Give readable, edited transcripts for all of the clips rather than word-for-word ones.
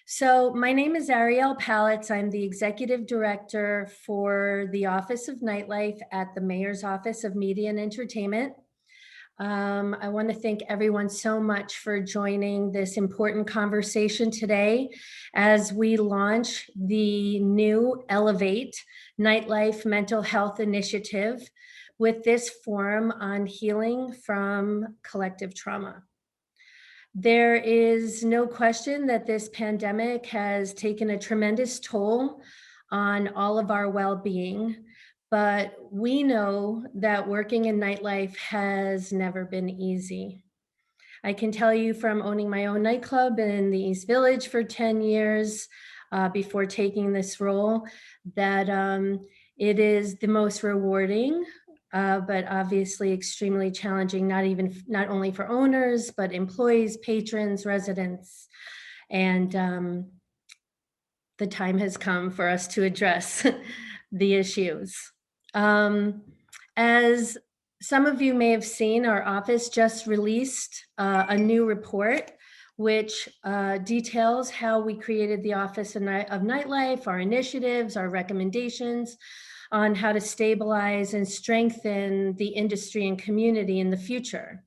So my name is Ariel Palitz. I'm the executive director for the Office of Nightlife at the Mayor's Office of Media and Entertainment. I want to thank everyone so much for joining this important conversation today as we launch the new Elevate Nightlife Mental Health Initiative with this forum on healing from collective trauma. There is no question that this pandemic has taken a tremendous toll on all of our well-being, but we know that working in nightlife has never been easy. I can tell you from owning my own nightclub in the East Village for 10 years before taking this role, that it is the most rewarding but obviously extremely challenging, not only for owners, but employees, patrons, residents. And the time has come for us to address the issues. As some of you may have seen, our office just released a new report which details how we created the Office of Nightlife, our initiatives, our recommendations on how to stabilize and strengthen the industry and community in the future.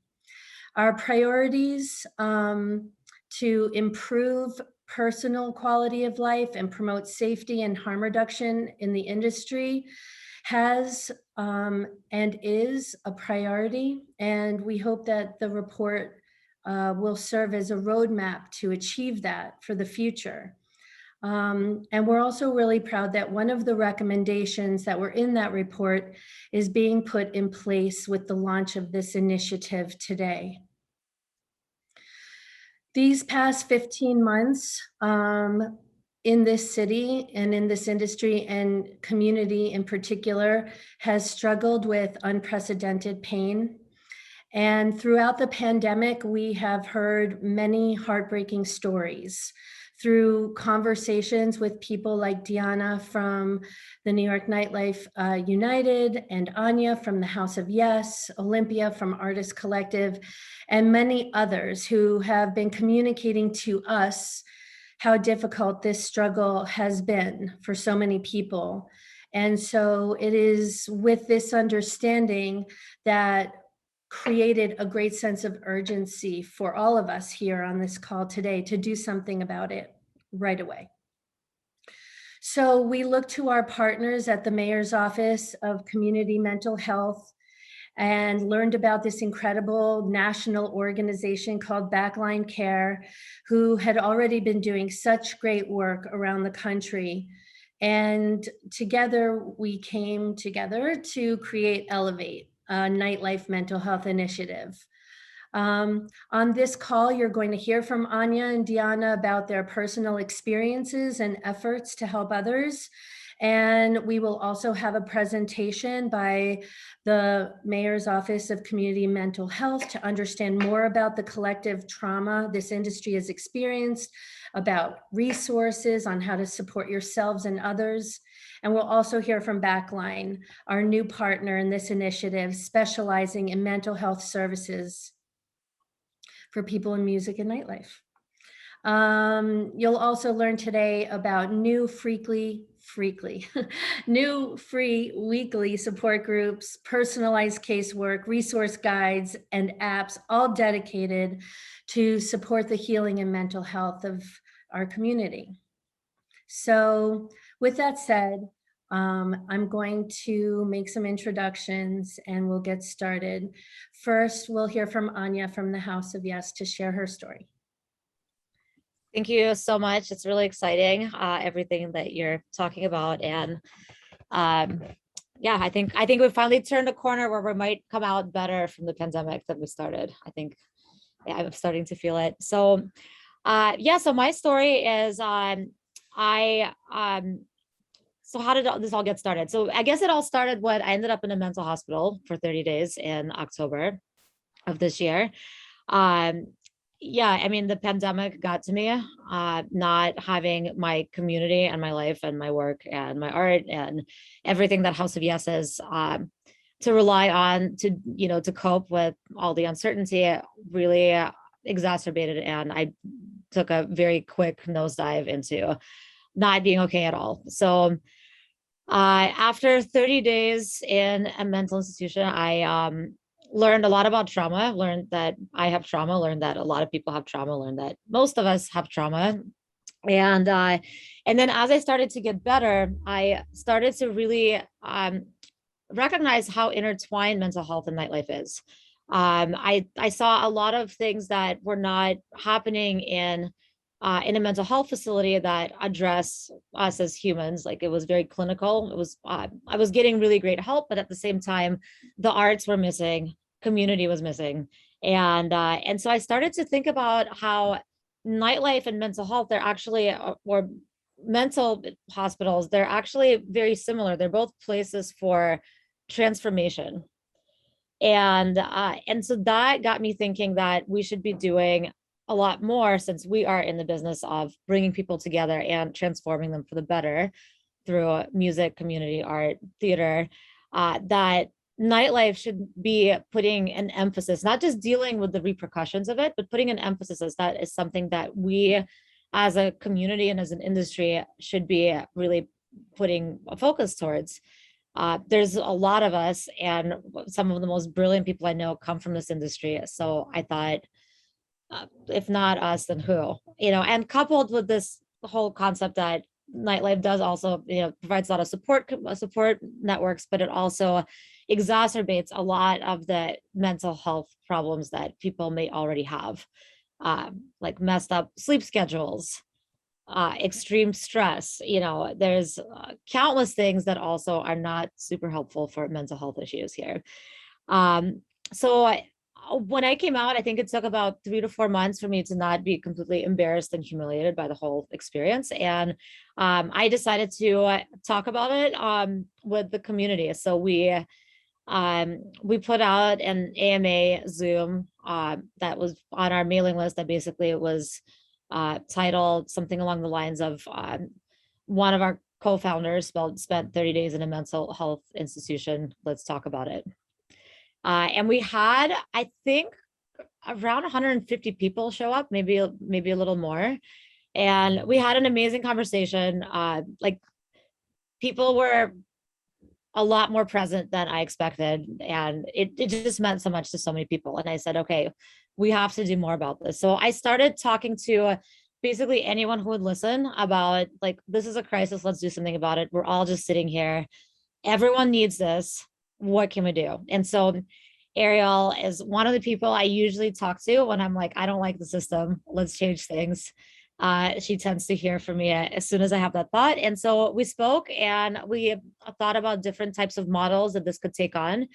Our priorities to improve personal quality of life and promote safety and harm reduction in the industry has and is a priority, and we hope that the report will serve as a roadmap to achieve that for the future. And we're also really proud that one of the recommendations that were in that report is being put in place with the launch of this initiative today. These past 15 months in this city and in this industry and community in particular has struggled with unprecedented pain. And throughout the pandemic, we have heard many heartbreaking stories through conversations with people like Diana from the New York Nightlife United, and Anya from the House of Yes, Olympia from Artist Collective, and many others who have been communicating to us how difficult this struggle has been for so many people. And so it is with this understanding that created a great sense of urgency for all of us here on this call today to do something about it right away. So we look to our partners at the Mayor's Office of Community Mental Health and learned about this incredible national organization called Backline Care, who had already been doing such great work around the country. And together we came together to create Elevate, a nightlife mental health initiative. On this call, you're going to hear from Anya and Diana about their personal experiences and efforts to help others. And we will also have a presentation by the Mayor's Office of Community Mental Health to understand more about the collective trauma this industry has experienced, about resources on how to support yourselves and others. And we'll also hear from Backline, our new partner in this initiative, specializing in mental health services for people in music and nightlife. You'll also learn today about new free weekly support groups, personalized casework, resource guides, and apps, all dedicated to support the healing and mental health of our community. So with that said, I'm going to make some introductions and we'll get started. First, we'll hear from Anya from the House of Yes to share her story. Thank you so much. It's really exciting, everything that you're talking about. And yeah, I think we finally turned a corner where we might come out better from the pandemic than we started. I think I'm starting to feel it. So yeah, so my story is so how did this all get started? So I guess it all started when I ended up in a mental hospital for 30 days in October of this year. Yeah, I mean, the pandemic got to me, not having my community and my life and my work and my art and everything that House of Yes is to rely on to cope with all the uncertainty really exacerbated. And I took a very quick nosedive into not being okay at all. So after 30 days in a mental institution, I learned a lot about trauma, learned that I have trauma, learned that a lot of people have trauma, learned that most of us have trauma. And then as I started to get better, I started to really recognize how intertwined mental health and nightlife is. I saw a lot of things that were not happening in a mental health facility that address us as humans. Like, it was very clinical. It was I was getting really great help, but at the same time, the arts were missing, community was missing, and so I started to think about how nightlife and mental health, they're actually or mental hospitals, they're actually very similar. They're both places for transformation. And so that got me thinking that we should be doing a lot more, since we are in the business of bringing people together and transforming them for the better through music, community, art, theater, that nightlife should be putting an emphasis, not just dealing with the repercussions of it, but putting an emphasis as that is something that we as a community and as an industry should be really putting a focus towards. There's a lot of us, and some of the most brilliant people I know come from this industry. So I thought, if not us, then who? And coupled with this whole concept that nightlife does also, provides a lot of support networks, but it also exacerbates a lot of the mental health problems that people may already have, like messed up sleep schedules, extreme stress. There's countless things that also are not super helpful for mental health issues here. So when I came out, I think it took about 3 to 4 months for me to not be completely embarrassed and humiliated by the whole experience. And I decided to talk about it with the community. So we put out an AMA Zoom that was on our mailing list, that basically it was titled something along the lines of one of our co-founders spent 30 days in a mental health institution. Let's talk about it. And we had, I think, around 150 people show up, maybe a little more. And we had an amazing conversation. Like, people were a lot more present than I expected. And it just meant so much to so many people. And I said, okay, we have to do more about this. So I started talking to basically anyone who would listen about, like, this is a crisis. Let's do something about it. We're all just sitting here. Everyone needs this. What can we do? And so Ariel is one of the people I usually talk to when I'm like, I don't like the system. Let's change things. She tends to hear from me as soon as I have that thought. And so we spoke and we thought about different types of models that this could take on.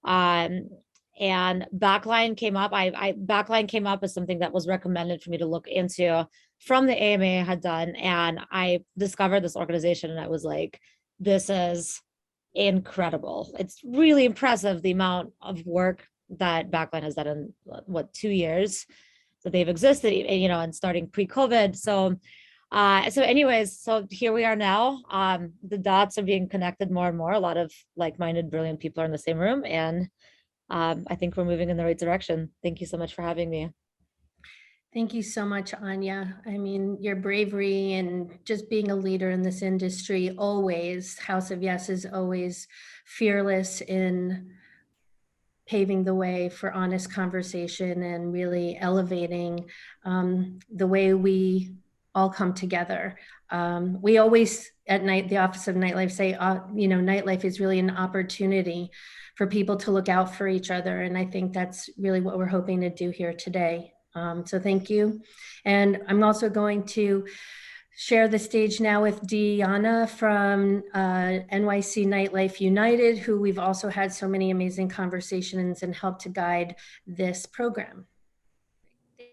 And Backline came up. Backline came up as something that was recommended for me to look into from the AMA I had done. And I discovered this organization and I was like, this is incredible. It's really impressive, the amount of work that Backline has done in 2 years that they've existed, and starting pre-COVID. So anyways, so here we are now. The dots are being connected more and more. A lot of like-minded, brilliant people are in the same room, and I think we're moving in the right direction. Thank you so much for having me. Thank you so much, Anya. I mean, your bravery and just being a leader in this industry, always, House of Yes is always fearless in paving the way for honest conversation and really elevating the way we all come together. We always at night, the Office of Nightlife say, nightlife is really an opportunity for people to look out for each other. And I think that's really what we're hoping to do here today. So thank you. And I'm also going to share the stage now with Deanna from NYC Nightlife United, who we've also had so many amazing conversations and helped to guide this program.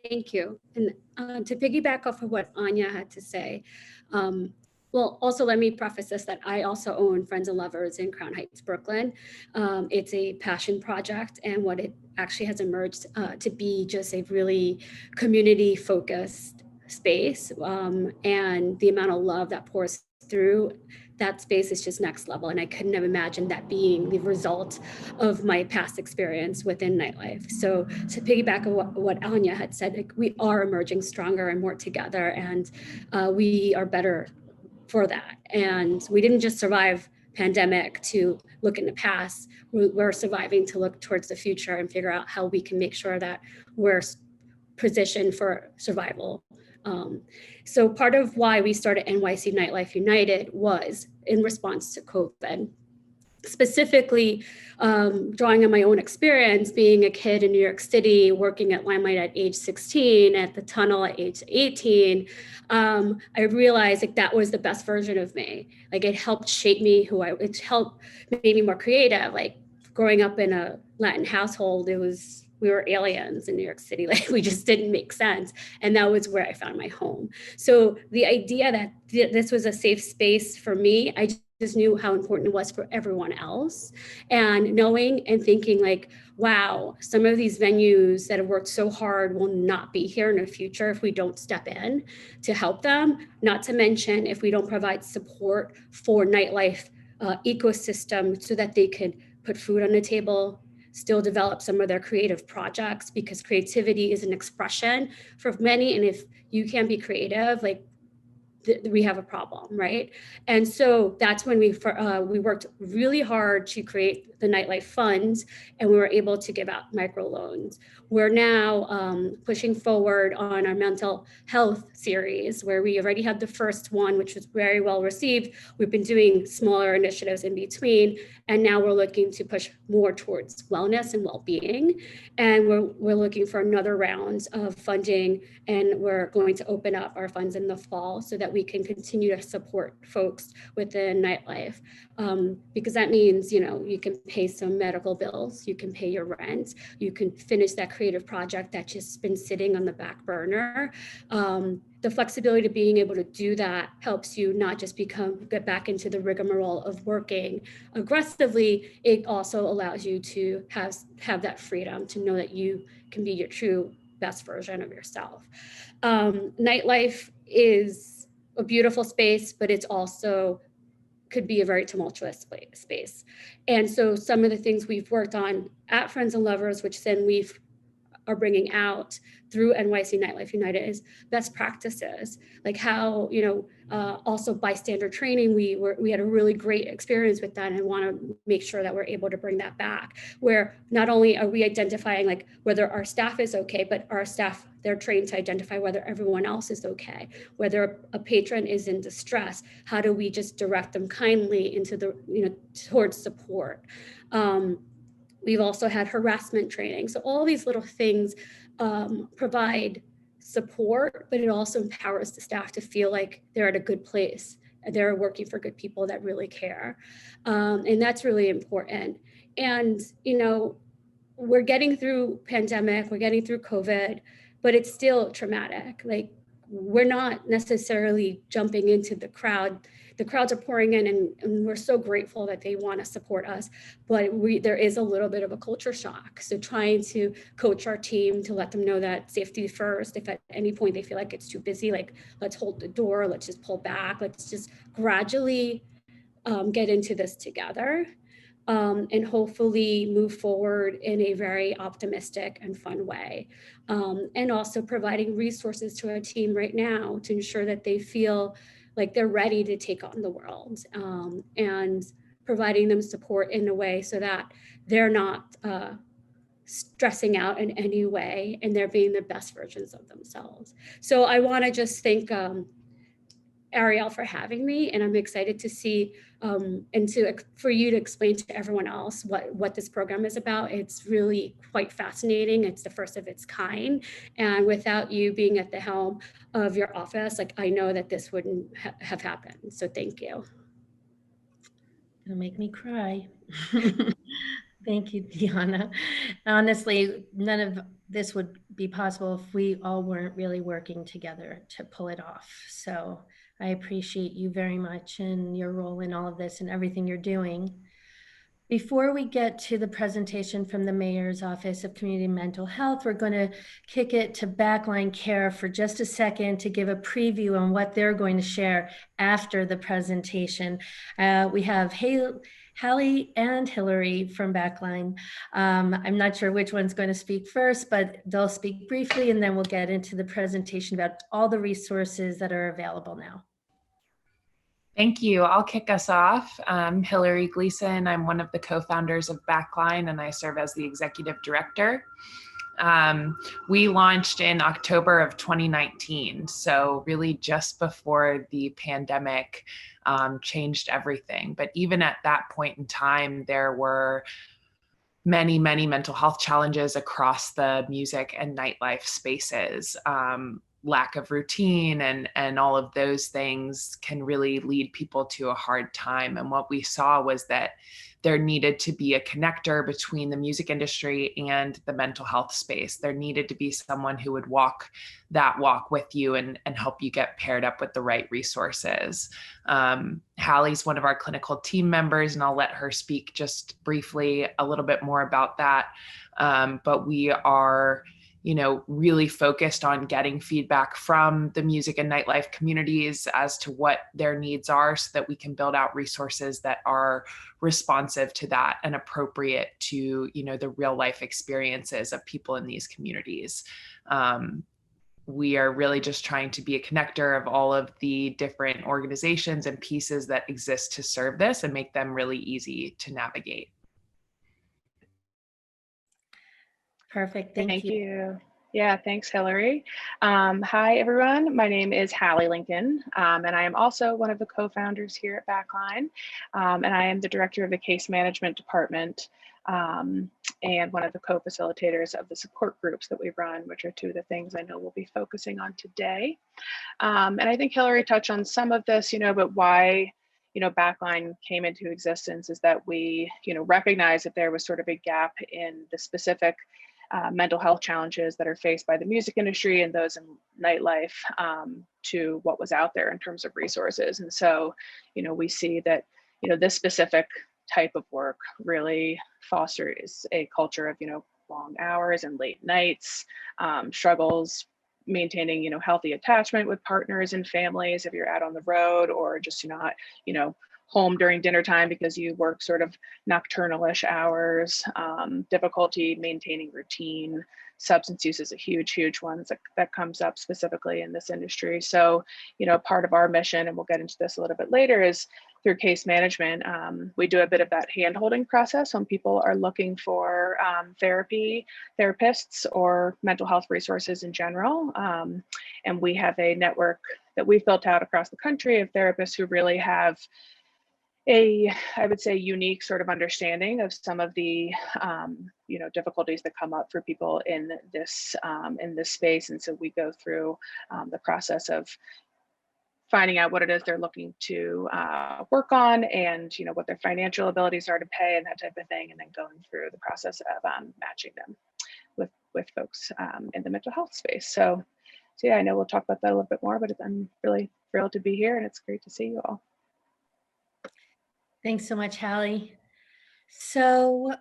Thank you. And to piggyback off of what Anya had to say, well, also let me preface this that I also own Friends and Lovers in Crown Heights, Brooklyn. It's a passion project, and what it actually has emerged to be just a really community-focused space, and the amount of love that pours through that space is just next level. And I couldn't have imagined that being the result of my past experience within nightlife. So to piggyback on what Anya had said, like, we are emerging stronger and more together, and we are better for that. And we didn't just survive pandemic to look in the past, we're surviving to look towards the future and figure out how we can make sure that we're positioned for survival. So part of why we started NYC Nightlife United was in response to COVID. Specifically, drawing on my own experience, being a kid in New York City, working at Limelight at age 16, at the Tunnel at age 18, I realized like that was the best version of me. Like it helped shape me it helped make me more creative. Like growing up in a Latin household, we were aliens in New York City. Like we just didn't make sense. And that was where I found my home. So the idea that this was a safe space for me, I just knew how important it was for everyone else. And knowing and thinking like, wow, some of these venues that have worked so hard will not be here in the future if we don't step in to help them. Not to mention if we don't provide support for nightlife ecosystem so that they could put food on the table, still develop some of their creative projects, because creativity is an expression for many. And if you can't be creative, like we have a problem, right? And so that's when we worked really hard to create the Nightlife Funds, and we were able to give out microloans. We're now pushing forward on our mental health series, where we already had the first one, which was very well received. We've been doing smaller initiatives in between, and now we're looking to push more towards wellness and well-being. And we're looking for another round of funding, and we're going to open up our funds in the fall so that we can continue to support folks within nightlife. Because that means, you can pay some medical bills, you can pay your rent, you can finish that creative project that's just been sitting on the back burner. The flexibility of being able to do that helps you not just get back into the rigmarole of working aggressively. It also allows you to have that freedom to know that you can be your true best version of yourself. Nightlife is a beautiful space, but it's also could be a very tumultuous space. And so some of the things we've worked on at Friends and Lovers, which then are bringing out through NYC Nightlife United, is best practices, like how, also bystander training. We had a really great experience with that, and want to make sure that we're able to bring that back, where not only are we identifying like whether our staff is okay, but our staff, they're trained to identify whether everyone else is okay, whether a patron is in distress, how do we just direct them kindly into towards support. We've also had harassment training. So all these little things provide support, but it also empowers the staff to feel like they're at a good place. They're working for good people that really care. And that's really important. And, we're getting through pandemic, we're getting through COVID, but it's still traumatic. Like we're not necessarily jumping into the crowd. The crowds are pouring in, and we're so grateful that they want to support us, but there is a little bit of a culture shock. So trying to coach our team to let them know that safety first. If at any point they feel like it's too busy, like let's hold the door, let's just pull back, let's just gradually get into this together. And hopefully move forward in a very optimistic and fun way. And also providing resources to our team right now to ensure that they feel like they're ready to take on the world, and providing them support in a way so that they're not stressing out in any way, and they're being the best versions of themselves. So I want to just thank Ariel for having me, and I'm excited to see and for you to explain to everyone else what this program is about. It's really quite fascinating. It's the first of its kind, and without you being at the helm of your office, like I know that this wouldn't have happened. So thank you. It'll make me cry. Thank you, Deanna. Honestly, none of this would be possible if we all weren't really working together to pull it off. So I appreciate you very much and your role in all of this and everything you're doing. Before we get to the presentation from the Mayor's Office of Community Mental Health, we're going to kick it to Backline Care for just a second to give a preview on what they're going to share after the presentation. We have Hallie and Hillary from Backline. I'm not sure which one's going to speak first, but they'll speak briefly, and then we'll get into the presentation about all the resources that are available now. Thank you. I'll kick us off. I'm Hillary Gleason. I'm one of the co-founders of Backline, and I serve as the executive director. We launched in October of 2019, so really just before the pandemic changed everything. But even at that point in time, there were many mental health challenges across the music and nightlife spaces. Lack of routine and all of those things can really lead people to a hard time. And what we saw was that there needed to be a connector between the music industry and the mental health space. There needed to be someone who would walk that walk with you and help you get paired up with the right resources. Hallie's one of our clinical team members, and I'll let her speak just briefly a little bit more about that. But we are really focused on getting feedback from the music and nightlife communities as to what their needs are so that we can build out resources that are responsive to that and appropriate to, the real life experiences of people in these communities. We are really just trying to be a connector of all of the different organizations and pieces that exist to serve this and make them really easy to navigate. Perfect. Thank you. Yeah, thanks, Hillary. Hi, everyone. My name is Hallie Lincoln, and I am also one of the co-founders here at Backline, and I am the director of the case management department and one of the co-facilitators of the support groups that we run, which are two of the things I know we'll be focusing on today. And I think Hillary touched on some of this, but why Backline came into existence is that we, recognized that there was sort of a gap in the specific mental health challenges that are faced by the music industry and those in nightlife to what was out there in terms of resources. And so, we see that, this specific type of work really fosters a culture of, long hours and late nights, struggles maintaining, healthy attachment with partners and families if you're out on the road or just not, home during dinner time because you work sort of nocturnalish hours, difficulty maintaining routine. Substance use is a huge one that comes up specifically in this industry. So, part of our mission, and we'll get into this a little bit later, is through case management. We do a bit of that hand-holding process when people are looking for therapists, or mental health resources in general. And we have a network that we've built out across the country of therapists who really have I would say, unique sort of understanding of some of the, difficulties that come up for people in this space. And so we go through the process of finding out what it is they're looking to work on, and what their financial abilities are to pay and that type of thing, and then going through the process of matching them with folks in the mental health space. So yeah, I know we'll talk about that a little bit more, but I'm really thrilled to be here, and it's great to see you all. Thanks so much, Hallie. So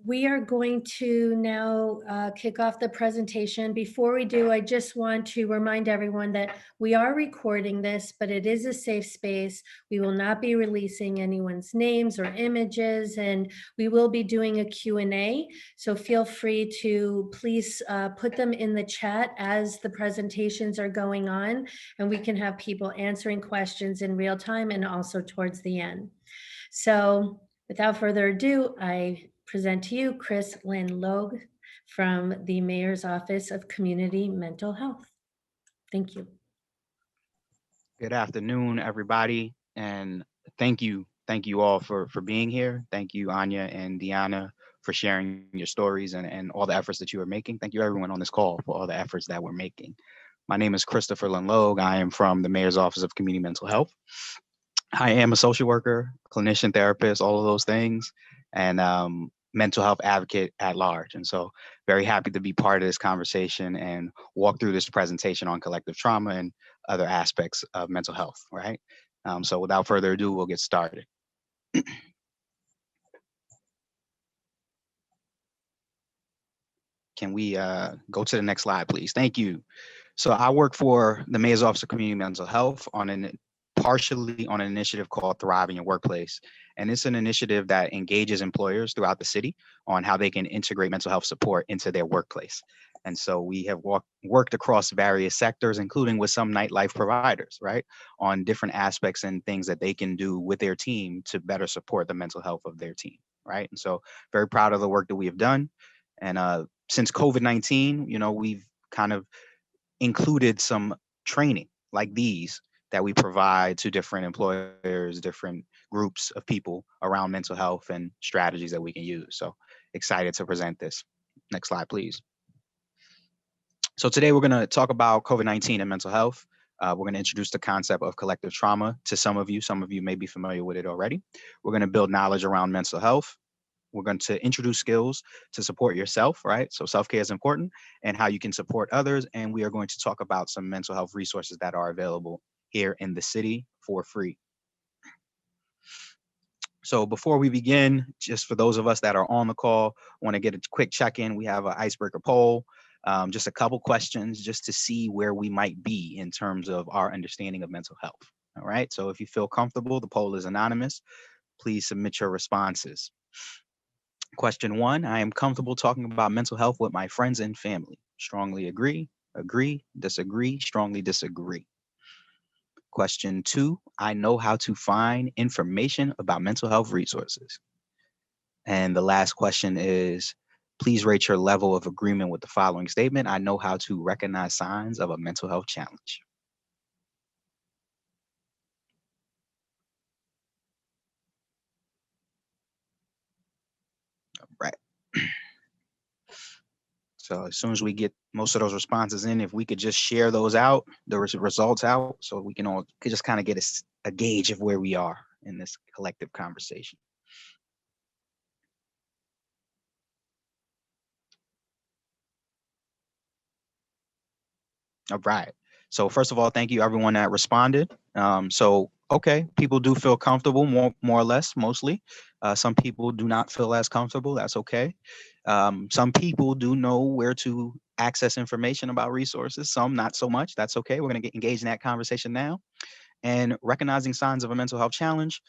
we are going to now kick off the presentation. Before we do, I just want to remind everyone that we are recording this, but it is a safe space. We will not be releasing anyone's names or images, and we will be doing a Q&A. So feel free to please put them in the chat as the presentations are going on, and we can have people answering questions in real time and also towards the end. So without further ado, I present to you Chris Lynn Logue from the Mayor's Office of Community Mental Health. Thank you. Good afternoon, everybody, and thank you all for being here. Thank you, Anya and Deanna, for sharing your stories and all the efforts that you are making. Thank you, everyone on this call, for all the efforts that we're making. My name is Christopher Lynn Logue. I am from the Mayor's Office of Community Mental Health. I am a social worker, clinician, therapist, all of those things, and mental health advocate at large. And so very happy to be part of this conversation and walk through this presentation on collective trauma and other aspects of mental health, right? So without further ado, we'll get started. Can we go to the next slide, please? Thank you. So I work for the Mayor's Office of Community Mental Health partially on an initiative called Thrive in Your Workplace. And it's an initiative that engages employers throughout the city on how they can integrate mental health support into their workplace. And so we have worked across various sectors, including with some nightlife providers, right, on different aspects and things that they can do with their team to better support the mental health of their team, right? And so very proud of the work that we have done. And since COVID-19, we've kind of included some training like these that we provide to different employers, different groups of people around mental health and strategies that we can use. So excited to present this. Next slide, please. So today we're going to talk about COVID-19 and mental health. We're going to introduce the concept of collective trauma to some of you. Some of you may be familiar with it already. We're going to build knowledge around mental health. We're going to introduce skills to support yourself, right? So self-care is important, and how you can support others. And we are going to talk about some mental health resources that are available here in the city for free. So before we begin, just for those of us that are on the call, want to get a quick check-in. We have an icebreaker poll, just a couple questions just to see where we might be in terms of our understanding of mental health. All right, so if you feel comfortable, the poll is anonymous. Please submit your responses. Question 1, I am comfortable talking about mental health with my friends and family. Strongly agree, disagree, strongly disagree. Question 2, I know how to find information about mental health resources. And the last question is, please rate your level of agreement with the following statement. I know how to recognize signs of a mental health challenge. All right. So as soon as we get most of those responses in, if we could just share those out, the results out, so we can all just kind of get a gauge of where we are in this collective conversation. All right. So first of all, thank you everyone that responded. Okay, people do feel comfortable, more or less, mostly. Some people do not feel as comfortable. That's okay. Some people do know where to access information about resources. Some not so much. That's okay. We're going to get engaged in that conversation now. And recognizing signs of a mental health challenge,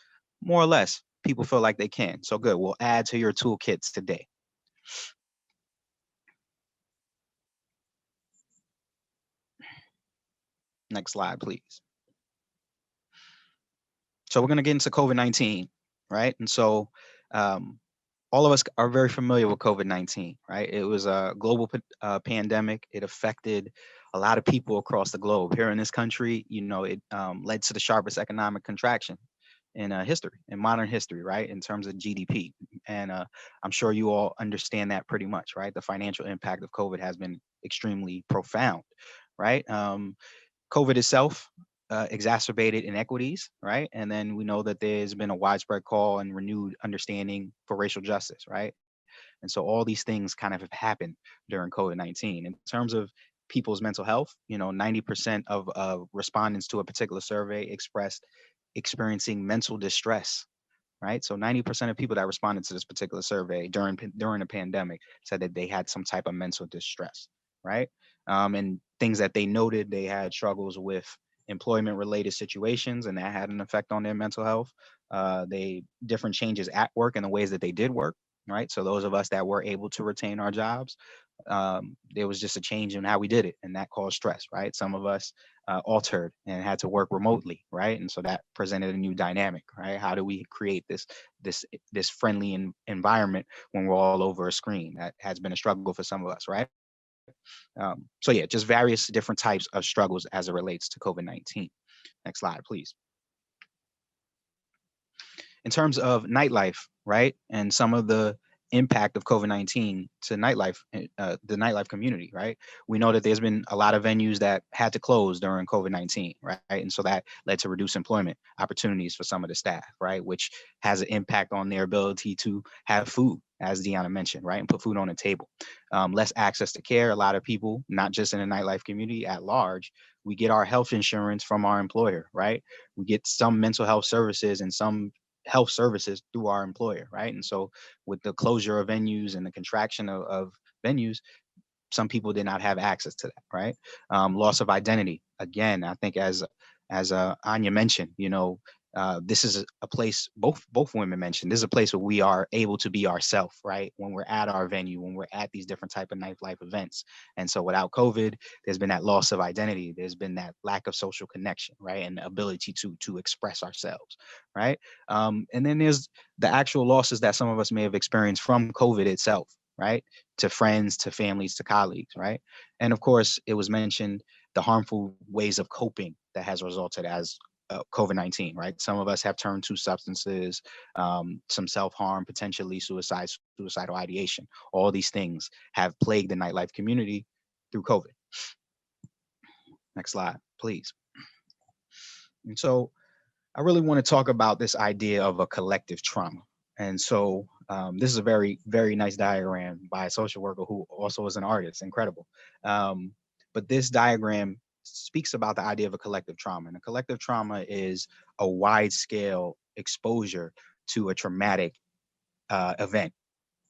more or less, people feel like they can. So good. We'll add to your toolkits today. Next slide, please. So we're going to get into COVID-19, right? And so all of us are very familiar with COVID-19, right? It was a global pandemic. It affected a lot of people across the globe. Here in this country, it led to the sharpest economic contraction in modern history, right? In terms of GDP. And I'm sure you all understand that pretty much, right? The financial impact of COVID has been extremely profound, right? COVID itself exacerbated inequities, right? And then we know that there's been a widespread call and renewed understanding for racial justice, right? And so all these things kind of have happened during COVID-19. In terms of people's mental health, 90% of respondents to a particular survey expressed experiencing mental distress, right? So 90% of people that responded to this particular survey during the pandemic said that they had some type of mental distress, right? And things that they noted, they had struggles with employment related situations, and that had an effect on their mental health. Different changes at work and the ways that they did work, right? So those of us that were able to retain our jobs, there was just a change in how we did it, and that caused stress, right? Some of us altered and had to work remotely, right? And so that presented a new dynamic, right? How do we create this friendly environment when we're all over a screen? That has been a struggle for some of us, right? So yeah, just various different types of struggles as it relates to COVID-19. Next slide, please. In terms of nightlife, right, and some of the impact of COVID-19 to nightlife, the nightlife community, right? We know that there's been a lot of venues that had to close during COVID-19, right? And so that led to reduced employment opportunities for some of the staff, right? Which has an impact on their ability to have food, as Deanna mentioned, right? And put food on the table. Less access to care. A lot of people, not just in the nightlife community at large, we get our health insurance from our employer, right? We get some mental health services and some health services through our employer, right? And so with the closure of venues and the contraction of venues, some people did not have access to that, right? Loss of identity. Again, I think as Anya mentioned, this is a place, both women mentioned, this is a place where we are able to be ourselves, right? When we're at our venue, when we're at these different type of nightlife events. And so without COVID, there's been that loss of identity. There's been that lack of social connection, right? And the ability to express ourselves, right? And then there's the actual losses that some of us may have experienced from COVID itself, right? To friends, to families, to colleagues, right? And of course, it was mentioned the harmful ways of coping that has resulted as COVID-19, right? Some of us have turned to substances, some self-harm, potentially suicidal ideation. All these things have plagued the nightlife community through COVID. Next slide, please. And so I really want to talk about this idea of a collective trauma. And so this is a very, very nice diagram by a social worker who also is an artist, incredible. But this diagram speaks about the idea of a collective trauma. And a collective trauma is a wide scale exposure to a traumatic event,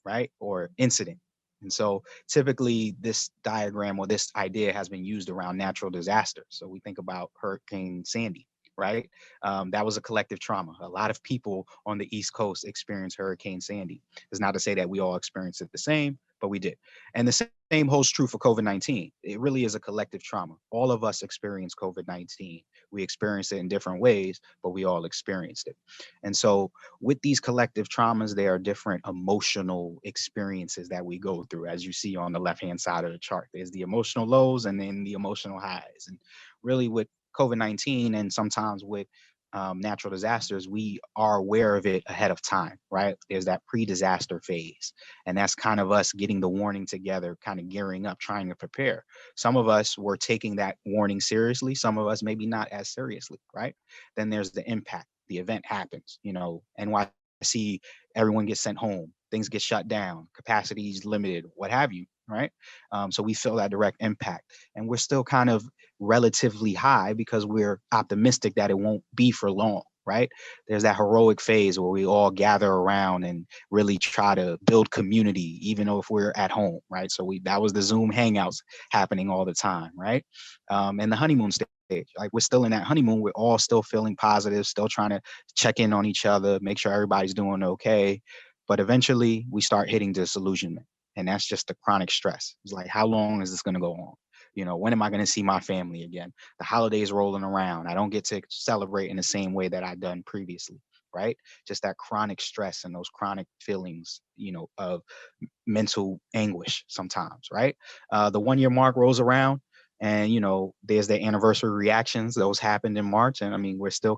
right? Or incident. And so typically this diagram or this idea has been used around natural disasters. So we think about Hurricane Sandy, right? That was a collective trauma. A lot of people on the East Coast experienced Hurricane Sandy. It's not to say that we all experienced it the same, but we did. And the same holds true for COVID-19. It really is a collective trauma. All of us experienced COVID-19. We experienced it in different ways, but we all experienced it. And so with these collective traumas, there are different emotional experiences that we go through, as you see on the left-hand side of the chart. There's the emotional lows and then the emotional highs. And really with COVID-19 and sometimes with natural disasters, we are aware of it ahead of time, right? There's that pre-disaster phase. And that's kind of us getting the warning together, kind of gearing up, trying to prepare. Some of us were taking that warning seriously. Some of us maybe not as seriously, right? Then there's the impact. The event happens, NYC, everyone gets sent home, things get shut down, capacities limited, what have you, right? So we feel that direct impact. And we're still kind of relatively high because we're optimistic that it won't be for long, right? There's that heroic phase where we all gather around and really try to build community, even though if we're at home, right? So that was the Zoom hangouts happening all the time, right? And the honeymoon stage, like we're still in that honeymoon, we're all still feeling positive, still trying to check in on each other, make sure everybody's doing okay. But eventually we start hitting disillusionment. And that's just the chronic stress. It's like, how long is this going to go on? When am I going to see my family again? The holidays rolling around. I don't get to celebrate in the same way that I've done previously, right? Just that chronic stress and those chronic feelings, of mental anguish sometimes, right? The 1 year mark rolls around and, there's the anniversary reactions. Those happened in March. And I mean, we're still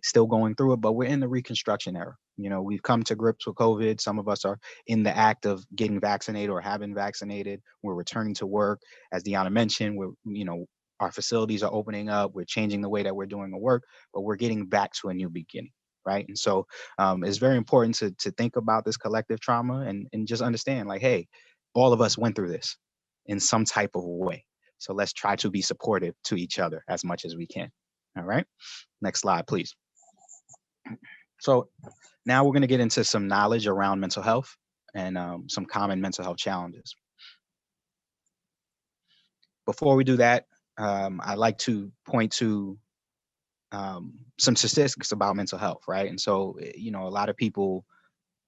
still going through it, but we're in the reconstruction era. We've come to grips with COVID. Some of us are in the act of getting vaccinated or have been vaccinated. We're returning to work. As Deanna mentioned, our facilities are opening up. We're changing the way that we're doing the work, but we're getting back to a new beginning, right? And so it's very important to think about this collective trauma and just understand, like, hey, all of us went through this in some type of way. So let's try to be supportive to each other as much as we can. All right. Next slide, please. So now we're going to get into some knowledge around mental health and some common mental health challenges. Before we do that, I'd like to point to some statistics about mental health, right? And so, a lot of people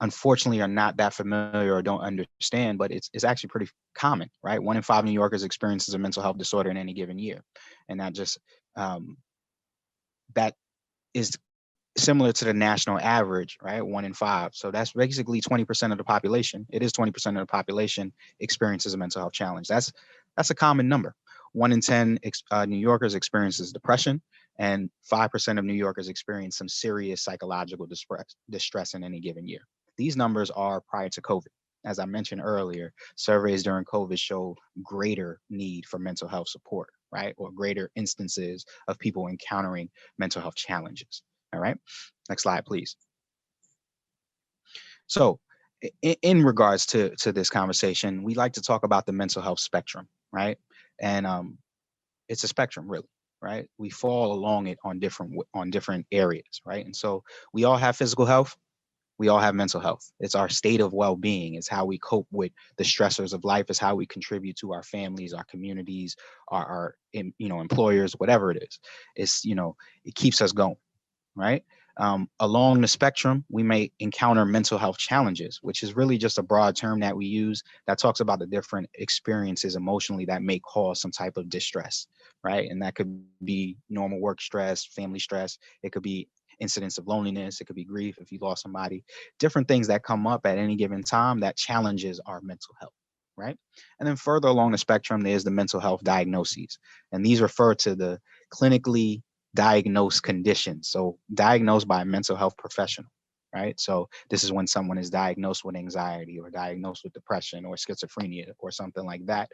unfortunately are not that familiar or don't understand, but it's actually pretty common, right? 1 in 5 New Yorkers experiences a mental health disorder in any given year. And that just, that is similar to the national average, right? 1 in 5. So that's basically 20% of the population. It is 20% of the population experiences a mental health challenge. That's a common number. 1 in 10 New Yorkers experiences depression, and 5% of New Yorkers experience some serious psychological distress in any given year. These numbers are prior to COVID. As I mentioned earlier, surveys during COVID show greater need for mental health support, right? Or greater instances of people encountering mental health challenges. All right, next slide, please. So in regards to this conversation, we like to talk about the mental health spectrum, right? And it's a spectrum, really, right? We fall along it on different areas, right? And so we all have physical health, We all have mental health. It's our state of well-being. It's how we cope with the stressors of life. It's how we contribute to our families, our communities, our employers, whatever it is. It's, it keeps us going, right? Along the spectrum, we may encounter mental health challenges, which is really just a broad term that we use that talks about the different experiences emotionally that may cause some type of distress, right? And that could be normal work stress, family stress. It could be incidents of loneliness. It could be grief if you lost somebody, different things that come up at any given time that challenges our mental health, right? And then further along the spectrum, there's the mental health diagnoses. And these refer to the clinically diagnosed conditions. So diagnosed by a mental health professional, right? So this is when someone is diagnosed with anxiety or diagnosed with depression or schizophrenia or something like that.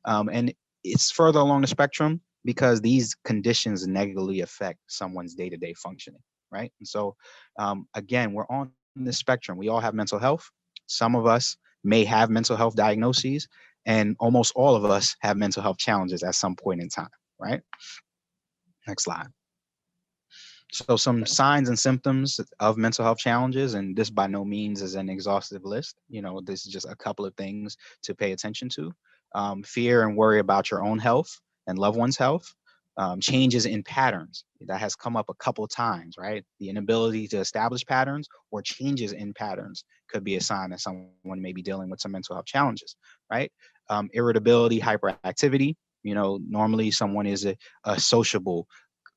And it's further along the spectrum because these conditions negatively affect someone's day-to-day functioning, right? And so again, we're on this spectrum. We all have mental health. Some of us may have mental health diagnoses, and almost all of us have mental health challenges at some point in time, right? Next slide. So some signs and symptoms of mental health challenges, and this by no means is an exhaustive list. This is just a couple of things to pay attention to. Fear and worry about your own health and loved one's health. Changes in patterns. That has come up a couple of times, right? The inability to establish patterns or changes in patterns could be a sign that someone may be dealing with some mental health challenges, right? Irritability, hyperactivity. Normally someone is a sociable,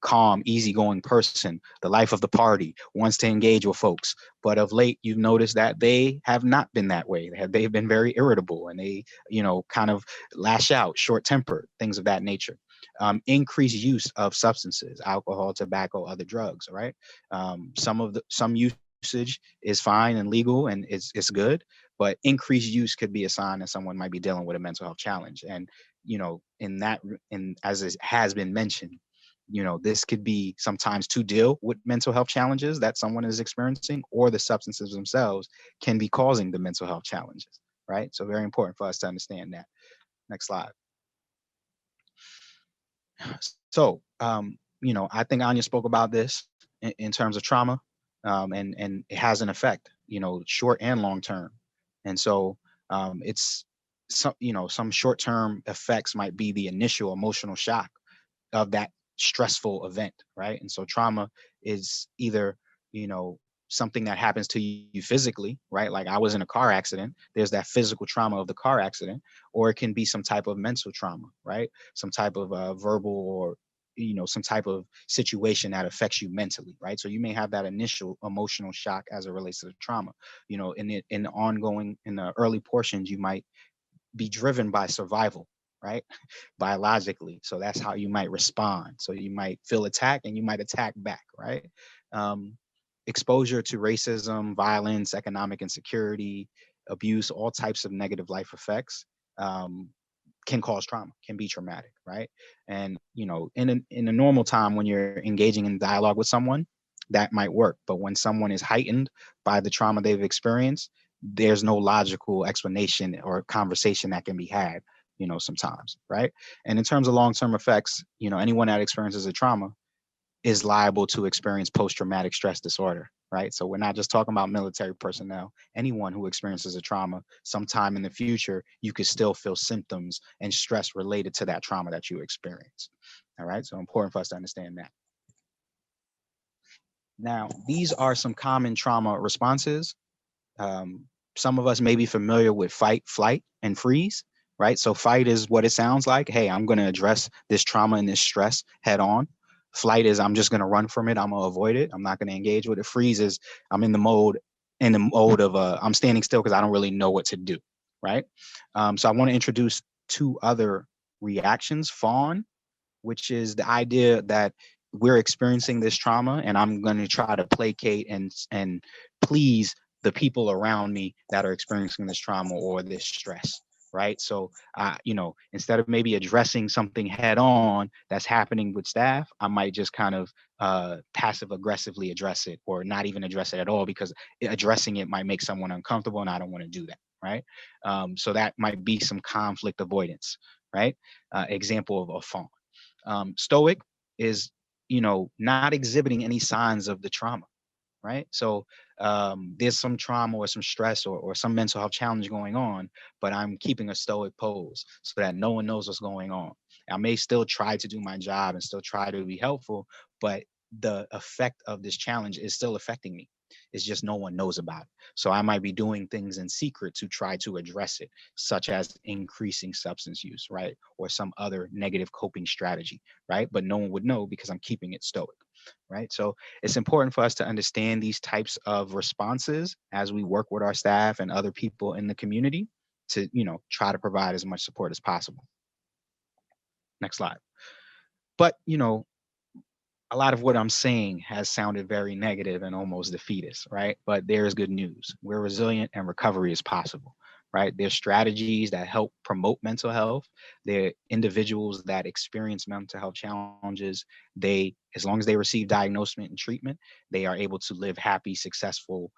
calm, easygoing person, the life of the party, wants to engage with folks. But of late, you've noticed that they have not been that way. They've been very irritable and they, kind of lash out, short-tempered, things of that nature. Increased use of substances, alcohol, tobacco, other drugs, right? Some usage is fine and legal and it's good, but increased use could be a sign that someone might be dealing with a mental health challenge. And, as it has been mentioned, this could be sometimes to deal with mental health challenges that someone is experiencing, or the substances themselves can be causing the mental health challenges, right? So very important for us to understand that. Next slide. So, I think Anya spoke about this in terms of trauma, and it has an effect, short and long term. And so it's some short-term effects might be the initial emotional shock of that stressful event, right? And so trauma is either, something that happens to you physically, right? Like I was in a car accident, there's that physical trauma of the car accident, or it can be some type of mental trauma, right? Some type of verbal or, some type of situation that affects you mentally, right? So you may have that initial emotional shock as it relates to the trauma. In the early portions, you might be driven by survival, right? Biologically. So that's how you might respond. So you might feel attacked and you might attack back, right? Exposure to racism, violence, economic insecurity, abuse, all types of negative life effects can cause trauma, can be traumatic, right? And, in a normal time when you're engaging in dialogue with someone, that might work. But when someone is heightened by the trauma they've experienced, there's no logical explanation or conversation that can be had, sometimes, right? And in terms of long-term effects, anyone that experiences a trauma is liable to experience post-traumatic stress disorder, right? So we're not just talking about military personnel. Anyone who experiences a trauma sometime in the future, you could still feel symptoms and stress related to that trauma that you experienced. All right, so important for us to understand that. Now, these are some common trauma responses. Some of us may be familiar with fight, flight, and freeze, right? So fight is what it sounds like. Hey, I'm going to address this trauma and this stress head on. Flight is I'm just going to run from it. I'm going to avoid it. I'm not going to engage with it. Freeze is I'm in the mode of I'm standing still because I don't really know what to do, right? So I want to introduce two other reactions. Fawn, which is the idea that we're experiencing this trauma and I'm going to try to placate and please the people around me that are experiencing this trauma or this stress, right? So, instead of maybe addressing something head on that's happening with staff, I might just kind of passive aggressively address it or not even address it at all because addressing it might make someone uncomfortable and I don't want to do that, right? So that might be some conflict avoidance, right? Example of a fawn. Stoic is, not exhibiting any signs of the trauma, right? So there's some trauma or some stress or some mental health challenge going on, but I'm keeping a stoic pose so that no one knows what's going on. I may still try to do my job and still try to be helpful, but the effect of this challenge is still affecting me. It's just no one knows about it. So I might be doing things in secret to try to address it, such as increasing substance use, right? Or some other negative coping strategy, right? But no one would know because I'm keeping it stoic, right? So it's important for us to understand these types of responses as we work with our staff and other people in the community to, try to provide as much support as possible. Next slide. But, a lot of what I'm saying has sounded very negative and almost defeatist, right? But there is good news. We're resilient and recovery is possible, right? There's strategies that help promote mental health. There are individuals that experience mental health challenges. As long as they receive diagnosis and treatment, they are able to live happy, successful,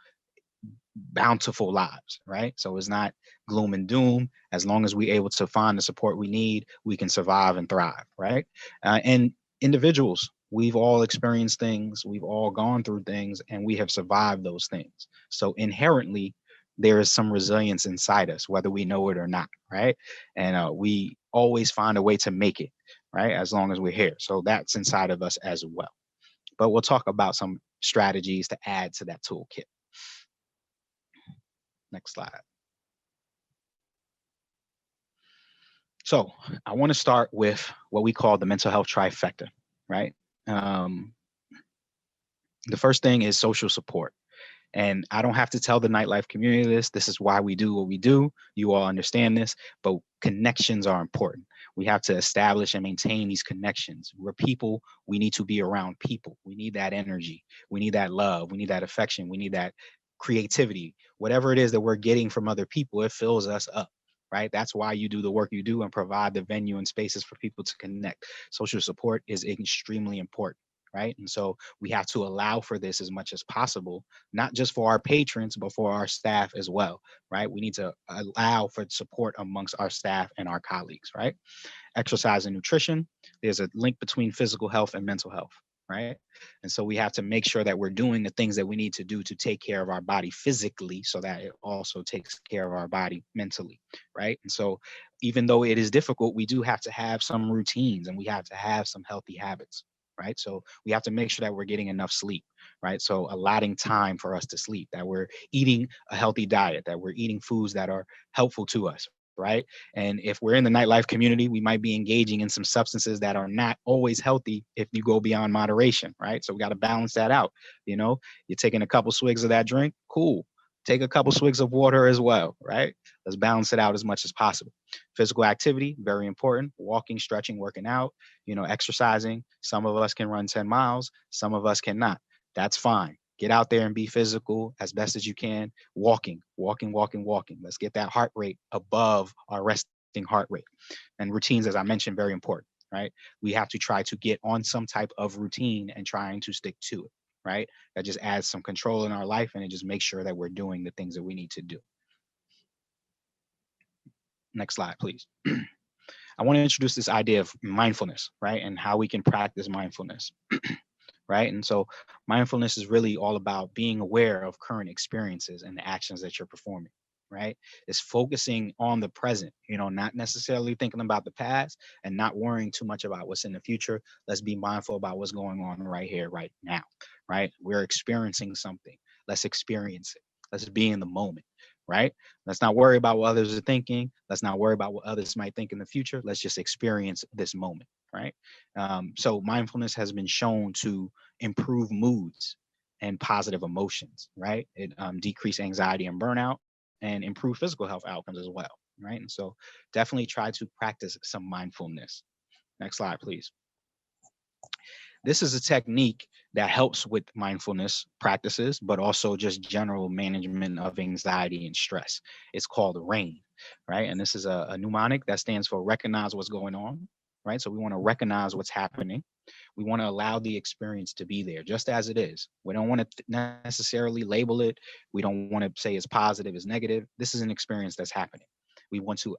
bountiful lives, right? So it's not gloom and doom. As long as we're able to find the support we need, we can survive and thrive, right? And individuals, we've all experienced things, we've all gone through things, and we have survived those things. So inherently, there is some resilience inside us, whether we know it or not, right? And we always find a way to make it, right? As long as we're here. So that's inside of us as well. But we'll talk about some strategies to add to that toolkit. Next slide. So I want to start with what we call the mental health trifecta, right? The first thing is social support. And I don't have to tell the nightlife community this. This is why we do what we do. You all understand this, but connections are important. We have to establish and maintain these connections. We're people. We need to be around people. We need that energy. We need that love. We need that affection. We need that creativity. Whatever it is that we're getting from other people, it fills us up, right? That's why you do the work you do and provide the venue and spaces for people to connect. Social support is extremely important, right? And so we have to allow for this as much as possible, not just for our patrons, but for our staff as well, right? We need to allow for support amongst our staff and our colleagues, right? Exercise and nutrition. There's a link between physical health and mental health, right? And so we have to make sure that we're doing the things that we need to do to take care of our body physically so that it also takes care of our body mentally, right? And so even though it is difficult, we do have to have some routines and we have to have some healthy habits, right? So we have to make sure that we're getting enough sleep, right? So allotting time for us to sleep, that we're eating a healthy diet, that we're eating foods that are helpful to us, right? And if we're in the nightlife community, we might be engaging in some substances that are not always healthy if you go beyond moderation, right? So we got to balance that out. You're taking a couple swigs of that drink, cool. Take a couple swigs of water as well, right? Let's balance it out as much as possible. Physical activity, very important. Walking, stretching, working out, exercising. Some of us can run 10 miles, some of us cannot. That's fine. Get out there and be physical as best as you can. Walking. Let's get that heart rate above our resting heart rate. And routines, as I mentioned, very important, right? We have to try to get on some type of routine and trying to stick to it, right? That just adds some control in our life and it just makes sure that we're doing the things that we need to do. Next slide, please. I want to introduce this idea of mindfulness, right? And how we can practice mindfulness. Right. And so mindfulness is really all about being aware of current experiences and the actions that you're performing. Right. It's focusing on the present, not necessarily thinking about the past and not worrying too much about what's in the future. Let's be mindful about what's going on right here, right now. Right. We're experiencing something. Let's experience it. Let's be in the moment. Right. Let's not worry about what others are thinking. Let's not worry about what others might think in the future. Let's just experience this moment. Right. So mindfulness has been shown to improve moods and positive emotions. Right. It decrease anxiety and burnout and improve physical health outcomes as well. Right. And so definitely try to practice some mindfulness. Next slide, please. This is a technique that helps with mindfulness practices, but also just general management of anxiety and stress. It's called RAIN, right? And this is a mnemonic that stands for recognize what's going on, right? So we want to recognize what's happening. We want to allow the experience to be there just as it is. We don't want to necessarily label it. We don't want to say it's positive, it's negative. This is an experience that's happening. We want to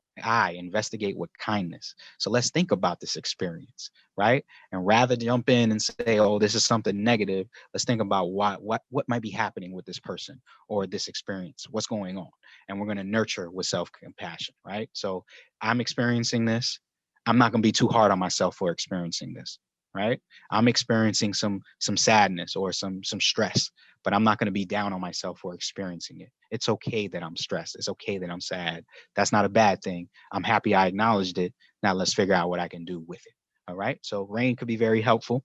investigate with kindness. So let's think about this experience, right? And rather jump in and say, oh, this is something negative, let's think about what might be happening with this person or this experience, what's going on. And we're going to nurture with self-compassion, right? So I'm experiencing this. I'm not going to be too hard on myself for experiencing this, right? I'm experiencing some sadness or some stress, but I'm not going to be down on myself for experiencing it. It's okay that I'm stressed. It's okay that I'm sad. That's not a bad thing. I'm happy I acknowledged it. Now let's figure out what I can do with it. All right. So rain could be very helpful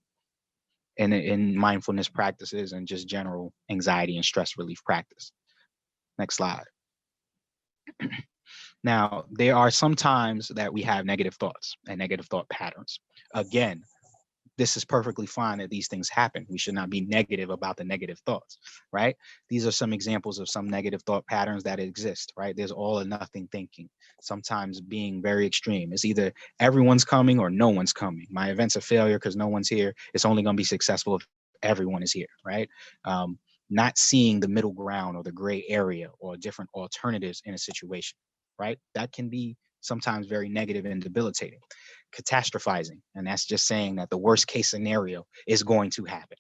in mindfulness practices and just general anxiety and stress relief practice. Next slide. Now, there are some times that we have negative thoughts and negative thought patterns. Again, this is perfectly fine that these things happen. We should not be negative about the negative thoughts, right? These are some examples of some negative thought patterns that exist, right? There's all or nothing thinking, sometimes being very extreme. It's either everyone's coming or no one's coming. My event's a failure because no one's here. It's only going to be successful if everyone is here, right? Not seeing the middle ground or the gray area or different alternatives in a situation, right? That can be sometimes very negative and debilitating. Catastrophizing, and that's just saying that the worst case scenario is going to happen,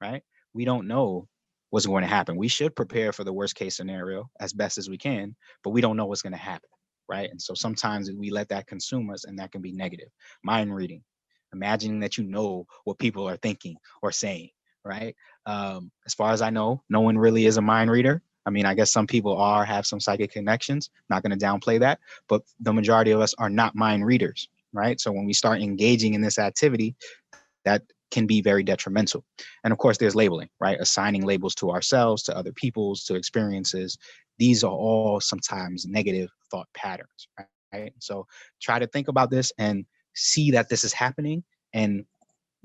right? We don't know what's going to happen. We should prepare for the worst case scenario as best as we can, but we don't know what's going to happen, right? And so sometimes we let that consume us, and that can be negative. Mind reading, imagining that you know what people are thinking or saying, right? As far as I know, no one really is a mind reader. I mean, I guess some people have some psychic connections, not going to downplay that, but the majority of us are not mind readers, right? So when we start engaging in this activity, that can be very detrimental. And of course, there's labeling, right? Assigning labels to ourselves, to other people's, to experiences. These are all sometimes negative thought patterns, right? So try to think about this and see that this is happening and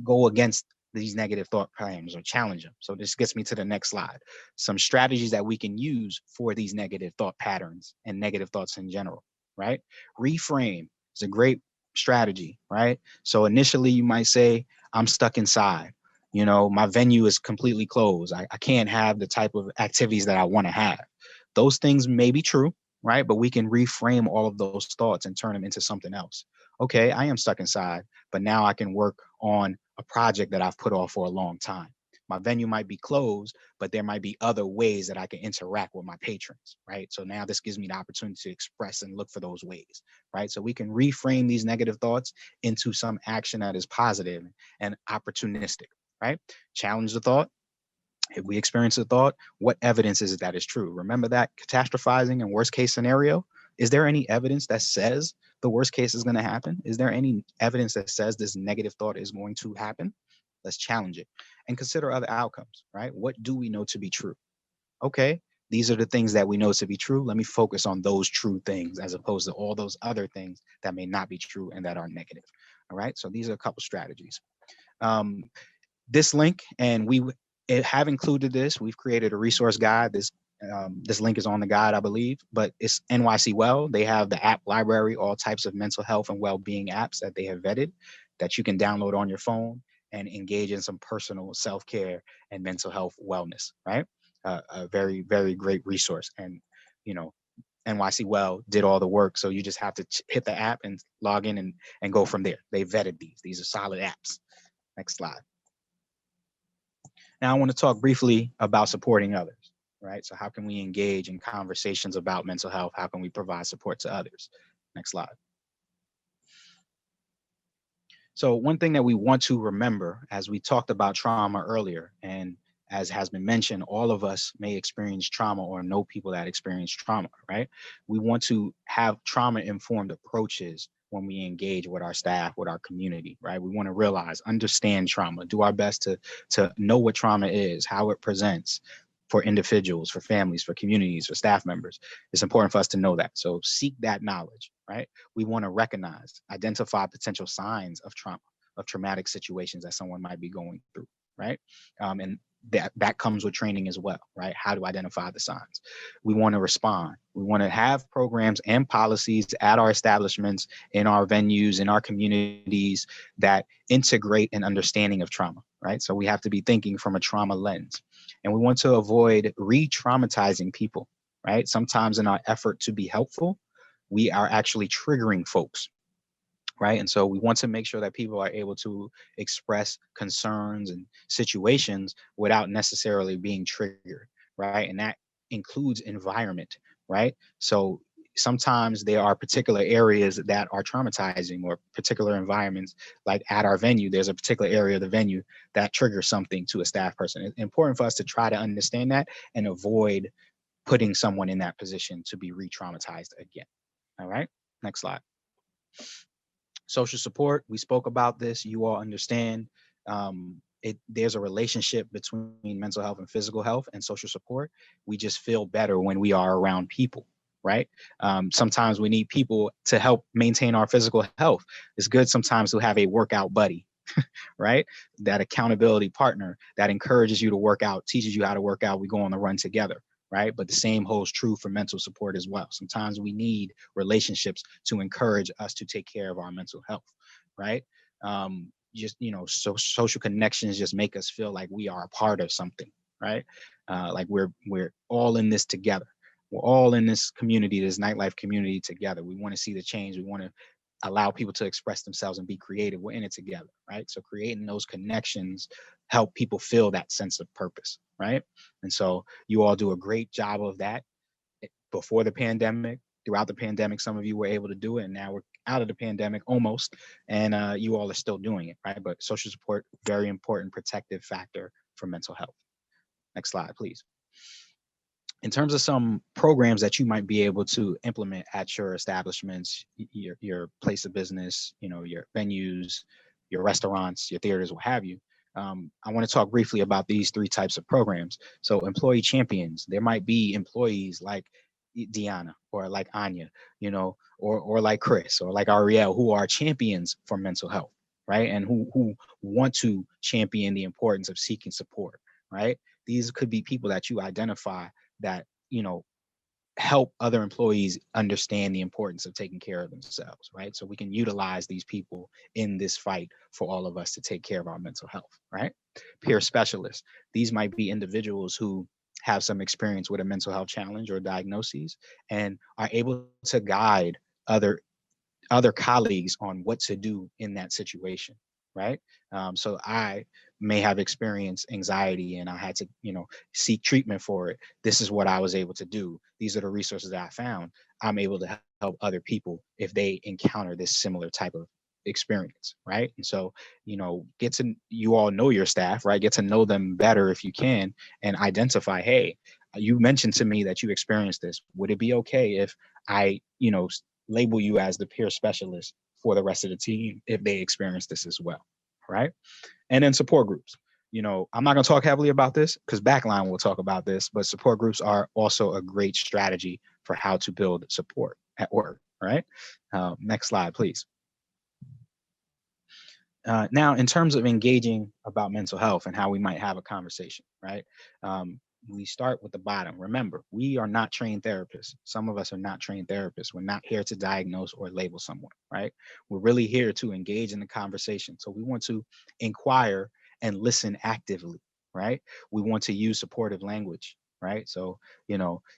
go against these negative thought patterns or challenge them. So this gets me to the next slide. Some strategies that we can use for these negative thought patterns and negative thoughts in general, right? Reframe is a great strategy, right? So initially you might say, I'm stuck inside. You know, my venue is completely closed. I can't have the type of activities that I want to have. Those things may be true, right? But we can reframe all of those thoughts and turn them into something else. Okay, I am stuck inside, but now I can work on a project that I've put off for a long time. My venue might be closed, but there might be other ways that I can interact with my patrons, right? So now this gives me the opportunity to express and look for those ways, right? So we can reframe these negative thoughts into some action that is positive and opportunistic, right? Challenge the thought. If we experience a thought, what evidence is it that is true? Remember that catastrophizing and worst case scenario. Is there any evidence that says the worst case is going to happen? Is there any evidence that says this negative thought is going to happen? Let's challenge it and consider other outcomes, right? What do we know to be true? Okay, these are the things that we know to be true. Let me focus on those true things as opposed to all those other things that may not be true and that are negative. All right, so these are a couple strategies. This link, and we have included this. We've created a resource guide. This link is on the guide, I believe, but it's NYC Well. They have the app library, all types of mental health and well-being apps that they have vetted that you can download on your phone and engage in some personal self-care and mental health wellness, right? A very, very great resource. And, you know, NYC Well did all the work. So you just have to hit the app and log in and go from there. They vetted these. These are solid apps. Next slide. Now I want to talk briefly about supporting others, right? So how can we engage in conversations about mental health? How can we provide support to others? Next slide. So one thing that we want to remember, as we talked about trauma earlier, and as has been mentioned, all of us may experience trauma or know people that experience trauma, right? We want to have trauma-informed approaches when we engage with our staff, with our community, right? We want to realize, understand trauma, do our best to know what trauma is, how it presents for individuals, for families, for communities, for staff members. It's important for us to know that. So seek that knowledge, right? We want to recognize, identify potential signs of trauma, of traumatic situations that someone might be going through, right? And that comes with training as well, right? How to identify the signs. We want to respond. We want to have programs and policies at our establishments, in our venues, in our communities that integrate an understanding of trauma, right? So we have to be thinking from a trauma lens. And we want to avoid re-traumatizing people, right? Sometimes in our effort to be helpful, we are actually triggering folks, right? And so we want to make sure that people are able to express concerns and situations without necessarily being triggered, right? And that includes environment, right? So sometimes there are particular areas that are traumatizing, or particular environments, like at our venue, there's a particular area of the venue that triggers something to a staff person. It's important for us to try to understand that and avoid putting someone in that position to be re-traumatized again. All right, next slide. Social support, we spoke about this, you all understand. There's a relationship between mental health and physical health and social support. We just feel better when we are around people, right? Sometimes we need people to help maintain our physical health. It's good sometimes to have a workout buddy, right? That accountability partner that encourages you to work out, teaches you how to work out. We go on the run together, right? But the same holds true for mental support as well. Sometimes we need relationships to encourage us to take care of our mental health, right? So social connections just make us feel like we are a part of something, right? Like we're all in this together. We're all in this community, this nightlife community together. We want to see the change. We want to allow people to express themselves and be creative. We're in it together, right? So creating those connections help people feel that sense of purpose, right? And so you all do a great job of that before the pandemic. Throughout the pandemic, some of you were able to do it, and now we're out of the pandemic almost, and you all are still doing it, right? But social support, very important protective factor for mental health. Next slide, please. In terms of some programs that you might be able to implement at your establishments, your place of business, your venues, your restaurants, your theaters, what have you, I want to talk briefly about these 3 types of programs. So employee champions, there might be employees like Deanna or like Anya, or like Chris or like Ariel, who are champions for mental health, right? And who want to champion the importance of seeking support, right? These could be people that you identify that help other employees understand the importance of taking care of themselves, right? So we can utilize these people in this fight for all of us to take care of our mental health, right? Peer specialists, these might be individuals who have some experience with a mental health challenge or diagnoses and are able to guide other colleagues on what to do in that situation, right? So I may have experienced anxiety and I had to, seek treatment for it. This is what I was able to do. These are the resources that I found. I'm able to help other people if they encounter this similar type of experience, right? And so, you all know your staff, right? Get to know them better if you can, and identify, hey, you mentioned to me that you experienced this. Would it be okay if I, label you as the peer specialist for the rest of the team if they experience this as well, right? And then support groups. I'm not going to talk heavily about this because Backline will talk about this, but support groups are also a great strategy for how to build support at work, right? Next slide, please. Now, in terms of engaging about mental health and how we might have a conversation, right? We start with the bottom. Remember, we are not trained therapists. Some of us are not trained therapists. We're not here to diagnose or label someone, right? We're really here to engage in the conversation. So we want to inquire and listen actively, right? We want to use supportive language, right? So,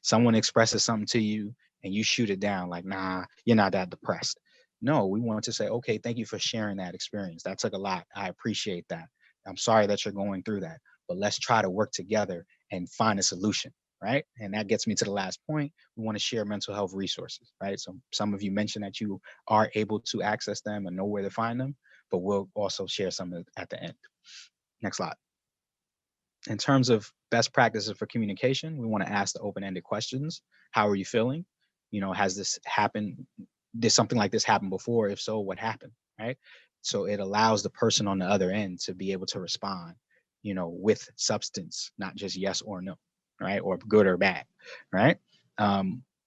someone expresses something to you and you shoot it down like, nah, you're not that depressed. No, we want to say, okay, thank you for sharing that experience. That took a lot. I appreciate that. I'm sorry that you're going through that, but let's try to work together and find a solution, right? And that gets me to the last point. We want to share mental health resources, right? So some of you mentioned that you are able to access them and know where to find them, but we'll also share some at the end. Next slide. In terms of best practices for communication, we want to ask the open-ended questions. How are you feeling? Has this happened? Did something like this happen before? If so, what happened, right? So it allows the person on the other end to be able to respond, with substance, not just yes or no, right? Or good or bad, right?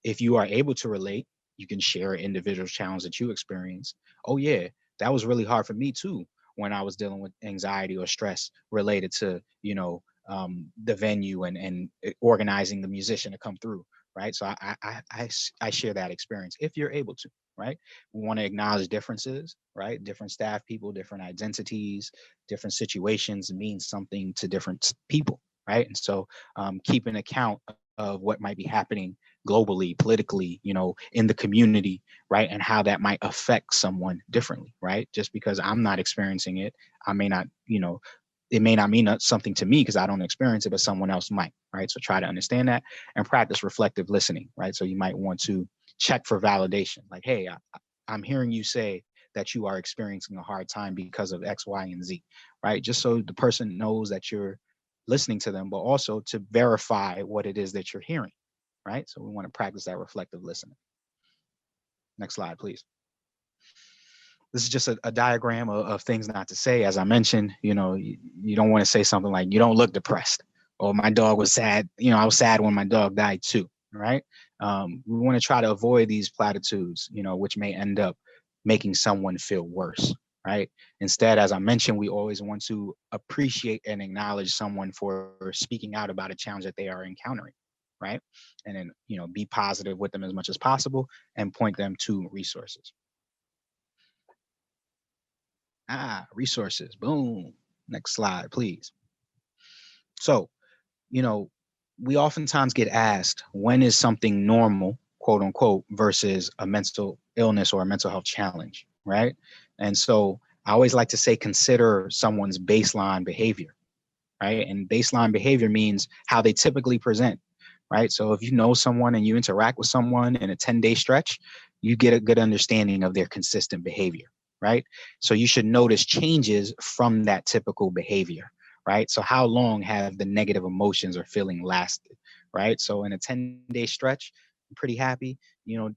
If you are able to relate, you can share an individual challenge that you experience. Oh yeah, that was really hard for me too when I was dealing with anxiety or stress related to, the venue and organizing the musician to come through, right? So I share that experience if you're able to, right? We want to acknowledge differences, right? Different staff people, different identities, different situations mean something to different people, right? And so keep an account of what might be happening globally, politically, in the community, right? And how that might affect someone differently, right? Just because I'm not experiencing it, I may not, it may not mean something to me because I don't experience it, but someone else might, right? So try to understand that and practice reflective listening, right? So you might want to check for validation, like, hey, I'm hearing you say that you are experiencing a hard time because of X, Y, and Z, right? Just so the person knows that you're listening to them, but also to verify what it is that you're hearing, right? So we want to practice that reflective listening. Next slide, please. This is just a diagram of things not to say. As I mentioned, you don't want to say something like, you don't look depressed, or my dog was sad. I was sad when my dog died too, right? We want to try to avoid these platitudes, which may end up making someone feel worse, right? Instead, as I mentioned, we always want to appreciate and acknowledge someone for speaking out about a challenge that they are encountering, right? And then, be positive with them as much as possible and point them to resources. Resources, boom. Next slide, please. So, we oftentimes get asked, when is something normal, quote unquote, versus a mental illness or a mental health challenge, right? And so I always like to say, consider someone's baseline behavior, right? And baseline behavior means how they typically present, right? So if you know someone and you interact with someone in a 10-day stretch, you get a good understanding of their consistent behavior, right? So you should notice changes from that typical behavior, right? So how long have the negative emotions or feeling lasted, right? So in a 10-day stretch, I'm pretty happy.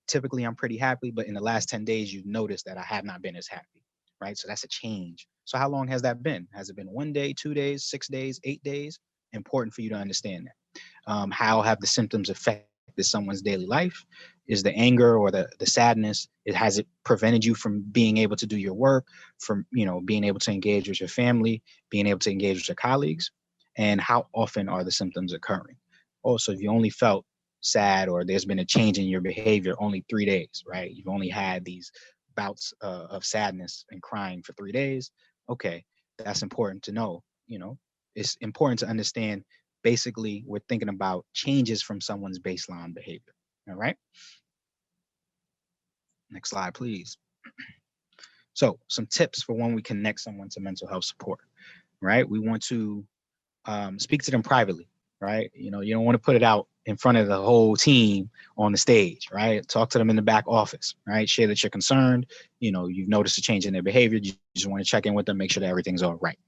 Typically I'm pretty happy, but in the last 10 days, you've noticed that I have not been as happy, right? So that's a change. So how long has that been? Has it been 1 day, 2 days, 6 days, 8 days? Important for you to understand that. How have the symptoms affected someone's daily life? Is the anger or the sadness, has it prevented you from being able to do your work, from being able to engage with your family, being able to engage with your colleagues? And how often are the symptoms occurring? Also, if you only felt sad or there's been a change in your behavior only 3 days, right? You've only had these bouts of sadness and crying for 3 days. Okay, that's important to know. It's important to understand. Basically, we're thinking about changes from someone's baseline behavior. All right. Next slide, please. So some tips for when we connect someone to mental health support, right? We want to speak to them privately, right? You don't want to put it out in front of the whole team on the stage, right? Talk to them in the back office, right? Share that you're concerned. You've noticed a change in their behavior. You just want to check in with them, make sure that everything's all right.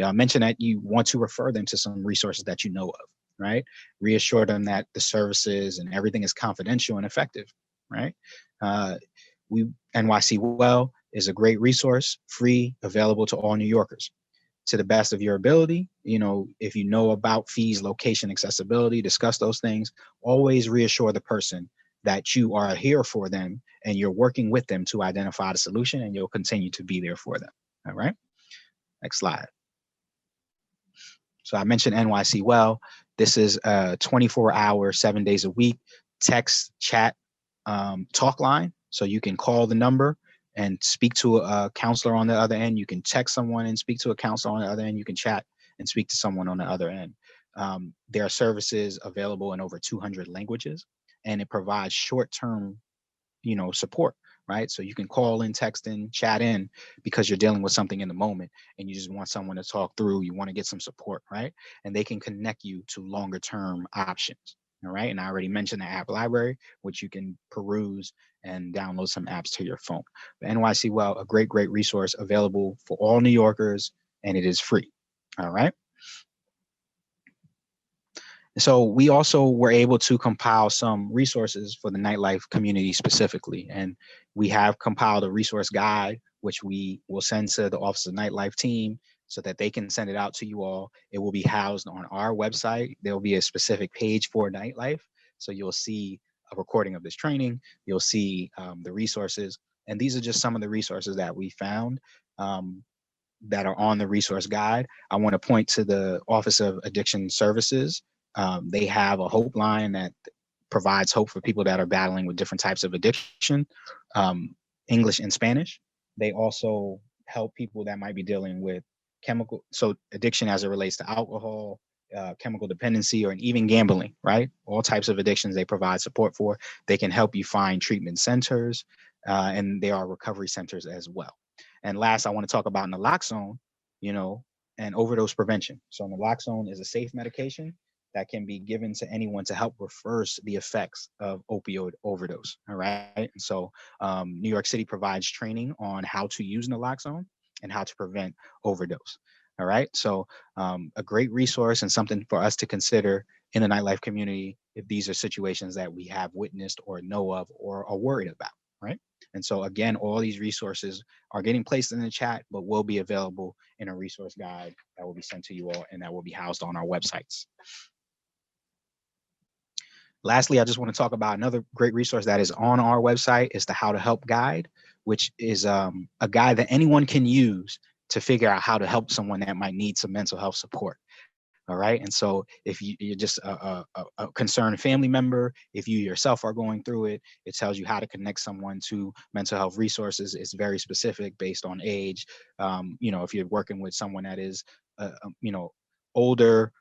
I mentioned that you want to refer them to some resources that you know of, right? Reassure them that the services and everything is confidential and effective, right? NYC Well is a great resource, free, available to all New Yorkers. To the best of your ability, if you know about fees, location, accessibility, discuss those things. Always reassure the person that you are here for them and you're working with them to identify the solution, and you'll continue to be there for them. All right. Next slide. So I mentioned NYC Well. This is a 24-hour, 7 days a week text, chat, talk line. So you can call the number and speak to a counselor on the other end. You can text someone and speak to a counselor on the other end. You can chat and speak to someone on the other end. There are services available in over 200 languages, and it provides short-term, support, right? So you can call in, text in, chat in, because you're dealing with something in the moment and you just want someone to talk through. You want to get some support, right? And they can connect you to longer-term options. All right. And I already mentioned the app library, which you can peruse and download some apps to your phone. But NYC Well, a great, great resource available for all New Yorkers, and it is free. All right. So we also were able to compile some resources for the nightlife community specifically. And we have compiled a resource guide, which we will send to the Office of Nightlife team so that they can send it out to you all. It will be housed on our website. There will be a specific page for nightlife. So you'll see a recording of this training. You'll see the resources. And these are just some of the resources that we found that are on the resource guide. I want to point to the Office of Addiction Services. They have a hope line that provides hope for people that are battling with different types of addiction, English and Spanish. They also help people that might be dealing with so addiction as it relates to alcohol, chemical dependency, or even gambling, right? All types of addictions they provide support for. They can help you find treatment centers, and there are recovery centers as well. And last, I want to talk about naloxone, and overdose prevention. So naloxone is a safe medication that can be given to anyone to help reverse the effects of opioid overdose. All right. And so New York City provides training on how to use naloxone and how to prevent overdose. All right. So a great resource and something for us to consider in the nightlife community if these are situations that we have witnessed or know of or are worried about. Right. And so again, all these resources are getting placed in the chat, but will be available in a resource guide that will be sent to you all and that will be housed on our websites. Lastly, I just want to talk about another great resource that is on our website. Is the How to Help Guide, which is a guide that anyone can use to figure out how to help someone that might need some mental health support. All right. And so if you're just a concerned family member, if you yourself are going through it, it tells you how to connect someone to mental health resources. It's very specific based on age. If you're working with someone that is, older,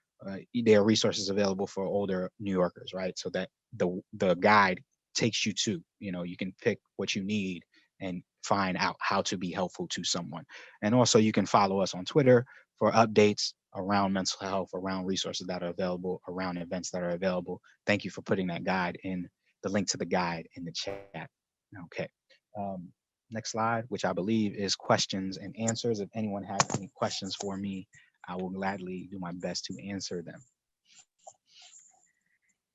there are resources available for older New Yorkers, right? So that the guide takes you to, you can pick what you need and find out how to be helpful to someone. And also you can follow us on Twitter for updates around mental health, around resources that are available, around events that are available. Thank you for putting that guide in, the link to the guide in the chat. Okay. Next slide, which I believe is questions and answers. If anyone has any questions for me, I will gladly do my best to answer them.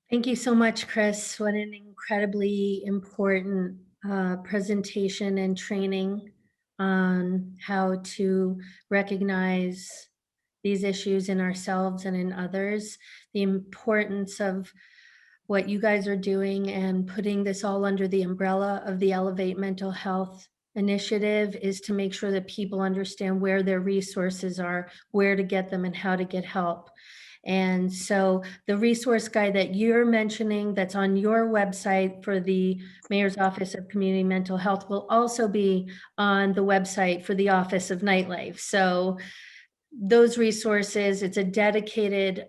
Thank you so much, Chris. What an incredibly important presentation and training on how to recognize these issues in ourselves and in others, the importance of what you guys are doing and putting this all under the umbrella of the Elevate Mental Health Initiative is to make sure that people understand where their resources are, where to get them, and how to get help. And so the resource guide that you're mentioning that's on your website for the Mayor's Office of Community Mental Health will also be on the website for the Office of Nightlife. So those resources, it's a dedicated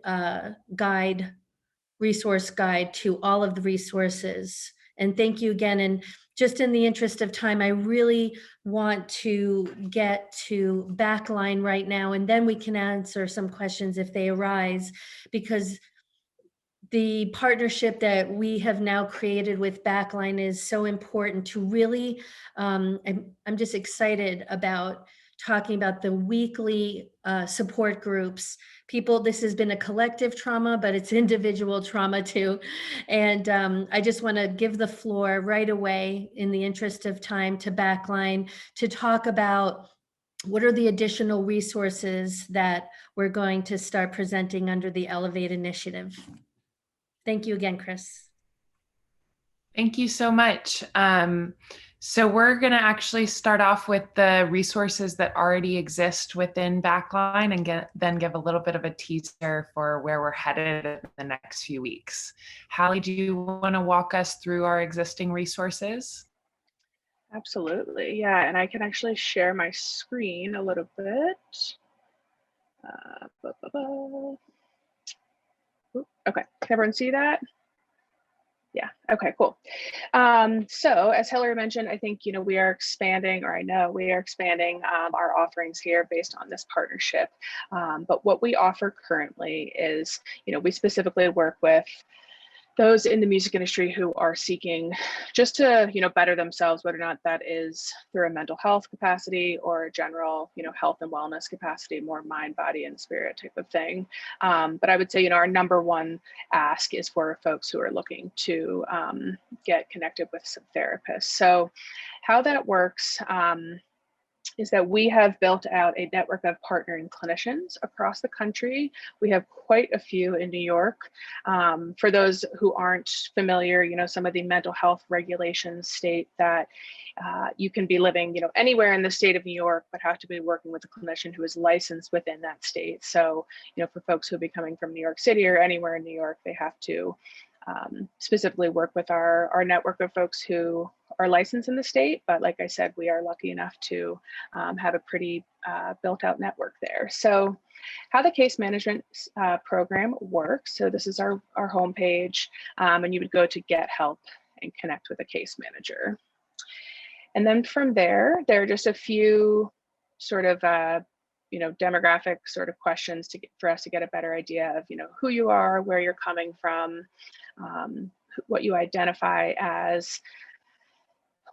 resource guide to all of the resources. And thank you again. And just in the interest of time, I really want to get to Backline right now, and then we can answer some questions if they arise, because the partnership that we have now created with Backline is so important to really, I'm just excited about talking about the weekly support groups. People, this has been a collective trauma, but it's individual trauma too. And I just want to give the floor right away in the interest of time to Backline to talk about what are the additional resources that we're going to start presenting under the Elevate initiative. Thank you again, Chris. Thank you so much. So we're going to actually start off with the resources that already exist within Backline and then give a little bit of a teaser for where we're headed in the next few weeks. Hallie, do you want to walk us through our existing resources? Absolutely. Yeah, and I can actually share my screen a little bit. Okay, can everyone see that? Yeah, okay, cool. So as Hillary mentioned, I think, we are expanding, or I know we are expanding our offerings here based on this partnership. But what we offer currently is, we specifically work with those in the music industry who are seeking just to, better themselves, whether or not that is through a mental health capacity or a general, health and wellness capacity, more mind, body, and spirit type of thing. But I would say, our number one ask is for folks who are looking to get connected with some therapists. So how that works is that we have built out a network of partnering clinicians across the country. We have quite a few in New York. For those who aren't familiar, some of the mental health regulations state that you can be living, anywhere in the state of New York, but have to be working with a clinician who is licensed within that state. So, for folks who will be coming from New York City or anywhere in New York, they have to specifically work with our network of folks who are licensed in the state. But like I said, we are lucky enough to have a pretty built out network there. So how the case management program works. So this is our homepage, and you would go to get help and connect with a case manager. And then from there are just a few sort of demographic sort of questions for us to get a better idea of who you are, where you're coming from, what you identify as,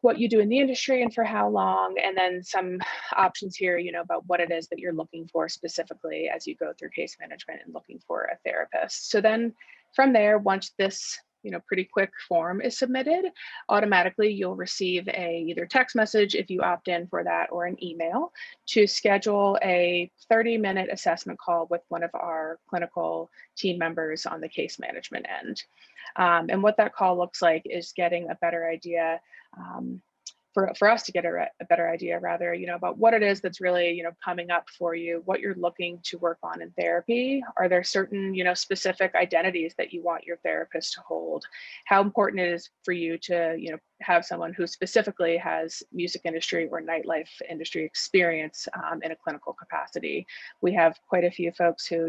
what you do in the industry and for how long, and then some options here, about what it is that you're looking for specifically as you go through case management and looking for a therapist. So then from there, once this pretty quick form is submitted, automatically you'll receive a either text message if you opt in for that, or an email to schedule a 30-minute assessment call with one of our clinical team members on the case management end. And what that call looks like is getting a better idea, for us to get a better idea rather, about what it is that's really, coming up for you, what you're looking to work on in therapy. Are there certain, specific identities that you want your therapist to hold? How important it is for you to, have someone who specifically has music industry or nightlife industry experience in a clinical capacity. We have quite a few folks who,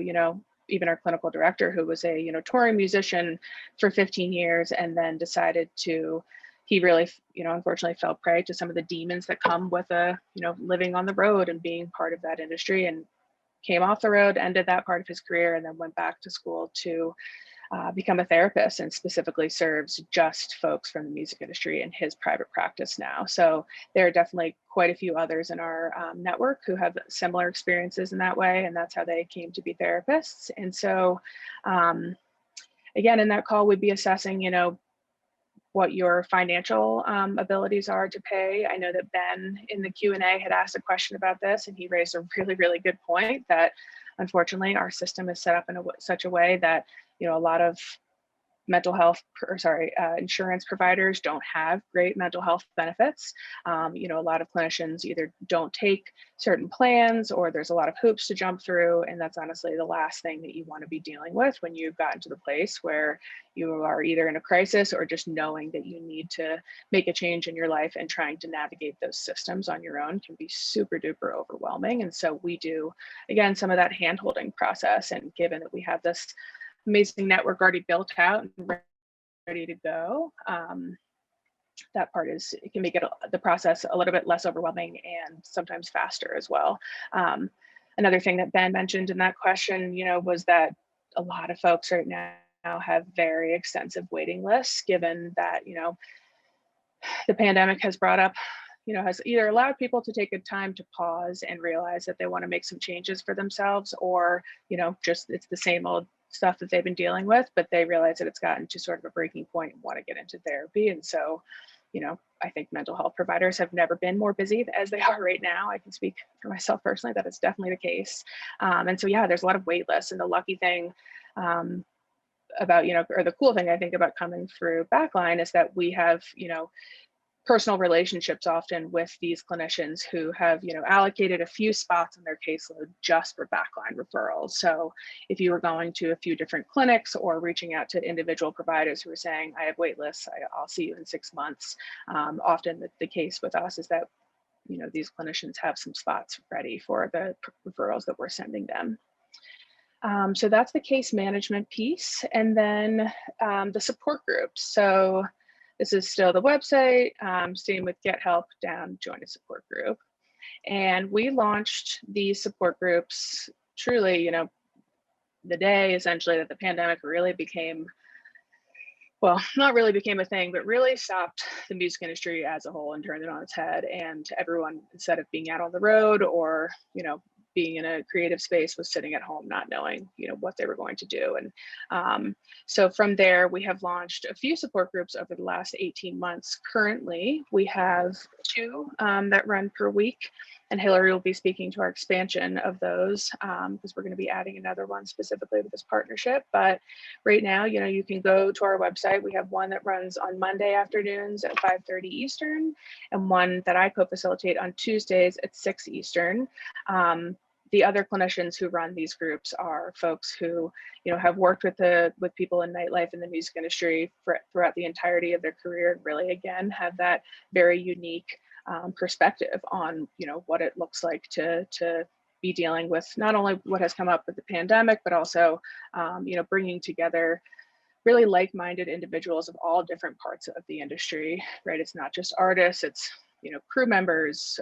even our clinical director, who was a, touring musician for 15 years and then decided to, he really, unfortunately fell prey to some of the demons that come with living on the road and being part of that industry, and came off the road, ended that part of his career, and then went back to school to become a therapist, and specifically serves just folks from the music industry in his private practice now. So there are definitely quite a few others in our network who have similar experiences in that way, and that's how they came to be therapists. And so again, in that call, we'd be assessing, what your financial abilities are to pay. I know that Ben in the Q&A had asked a question about this, and he raised a really, really good point that unfortunately our system is set up in such a way that, a lot of insurance providers don't have great mental health benefits. A lot of clinicians either don't take certain plans, or there's a lot of hoops to jump through. And that's honestly the last thing that you want to be dealing with when you've gotten to the place where you are either in a crisis or just knowing that you need to make a change in your life, and trying to navigate those systems on your own can be super duper overwhelming. And so we do, again, some of that hand-holding process. And given that we have this amazing network already built out and ready to go, that part it can make the process a little bit less overwhelming and sometimes faster as well. Another thing that Ben mentioned in that question, was that a lot of folks right now have very extensive waiting lists, given that, the pandemic has brought up, has either allowed people to take a time to pause and realize that they want to make some changes for themselves, or, just it's the same old stuff that they've been dealing with, but they realize that it's gotten to sort of a breaking point and want to get into therapy. And so, I think mental health providers have never been more busy as they are right now. I can speak for myself personally that it's definitely the case. And so, yeah, there's a lot of wait lists. And the lucky thing about, or the cool thing I think about coming through Backline is that we have, personal relationships often with these clinicians who have, allocated a few spots in their caseload just for Backline referrals. So if you were going to a few different clinics or reaching out to individual providers who are saying, I have wait lists, I'll see you in 6 months. Often the case with us is that, these clinicians have some spots ready for the referrals that we're sending them. So that's the case management piece. And then the support groups. So this is still the website, same with Get Help, down, join a support group. And we launched these support groups truly, the day essentially that the pandemic really became, well, not really became a thing, but really stopped the music industry as a whole and turned it on its head. And everyone, instead of being out on the road or, being in a creative space, was sitting at home not knowing, what they were going to do. And so from there, we have launched a few support groups over the last 18 months. Currently, we have 2 that run per week, and Hillary will be speaking to our expansion of those because we're going to be adding another one specifically with this partnership. But right now, you can go to our website. We have one that runs on Monday afternoons at 5:30 Eastern, and one that I co-facilitate on Tuesdays at 6 Eastern. the other clinicians who run these groups are folks who, have worked with people in nightlife and the music industry throughout the entirety of their career, and really, again, have that very unique perspective on, what it looks like to be dealing with not only what has come up with the pandemic, but also, bringing together really like-minded individuals of all different parts of the industry, right? It's not just artists, it's, crew members,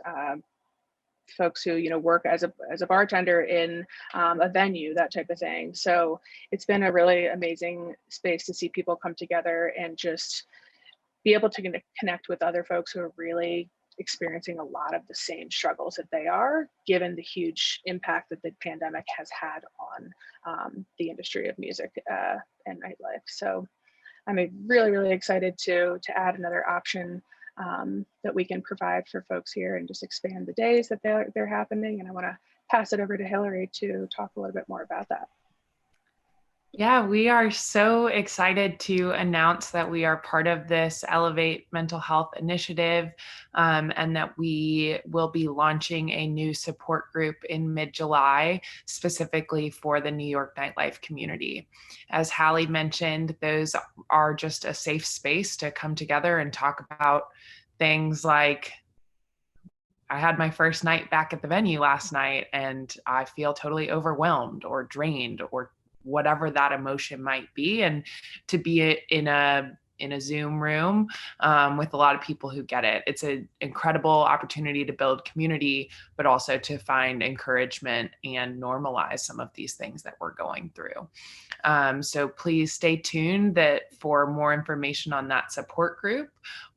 folks who, work as a bartender in a venue, that type of thing. So it's been a really amazing space to see people come together and just be able to connect with other folks who are really experiencing a lot of the same struggles that they are, given the huge impact that the pandemic has had on the industry of music and nightlife. So I'm really, really excited to add another option that we can provide for folks here and just expand the days that they're happening. And I want to pass it over to Hillary to talk a little bit more about that. Yeah, we are so excited to announce that we are part of this Elevate Mental Health initiative, and that we will be launching a new support group in mid-July, specifically for the New York nightlife community. As Hallie mentioned, those are just a safe space to come together and talk about things like, I had my first night back at the venue last night and I feel totally overwhelmed or drained or whatever that emotion might be, and to be in a Zoom room with a lot of people who get it. It's an incredible opportunity to build community, but also to find encouragement and normalize some of these things that we're going through. So please stay tuned for more information on that support group.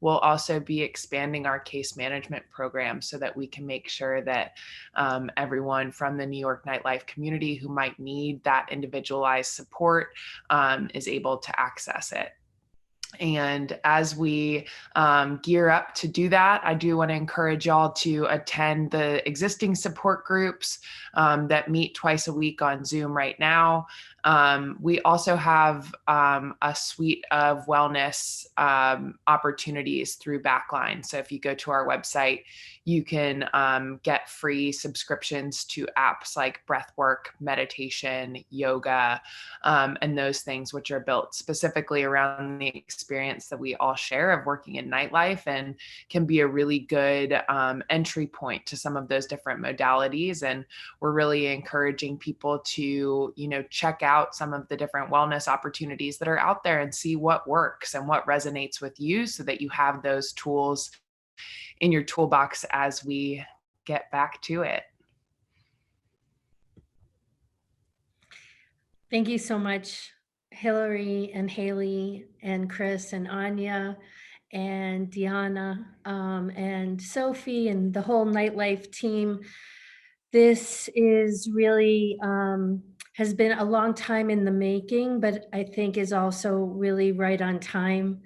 We'll also be expanding our case management program so that we can make sure that everyone from the New York nightlife community who might need that individualized support is able to access it. And as we gear up to do that, I do want to encourage y'all to attend the existing support groups that meet twice a week on Zoom right now. We also have a suite of wellness opportunities through Backline. So if you go to our website, you can get free subscriptions to apps like breathwork, meditation, yoga, and those things, which are built specifically around the experience that we all share of working in nightlife, and can be a really good entry point to some of those different modalities. And we're really encouraging people to, check out some of the different wellness opportunities that are out there and see what works and what resonates with you, so that you have those tools in your toolbox as we get back to it. Thank you so much, Hillary and Haley and Chris and Anya and Deanna and Sophie and the whole nightlife team. This is really has been a long time in the making, but I think is also really right on time.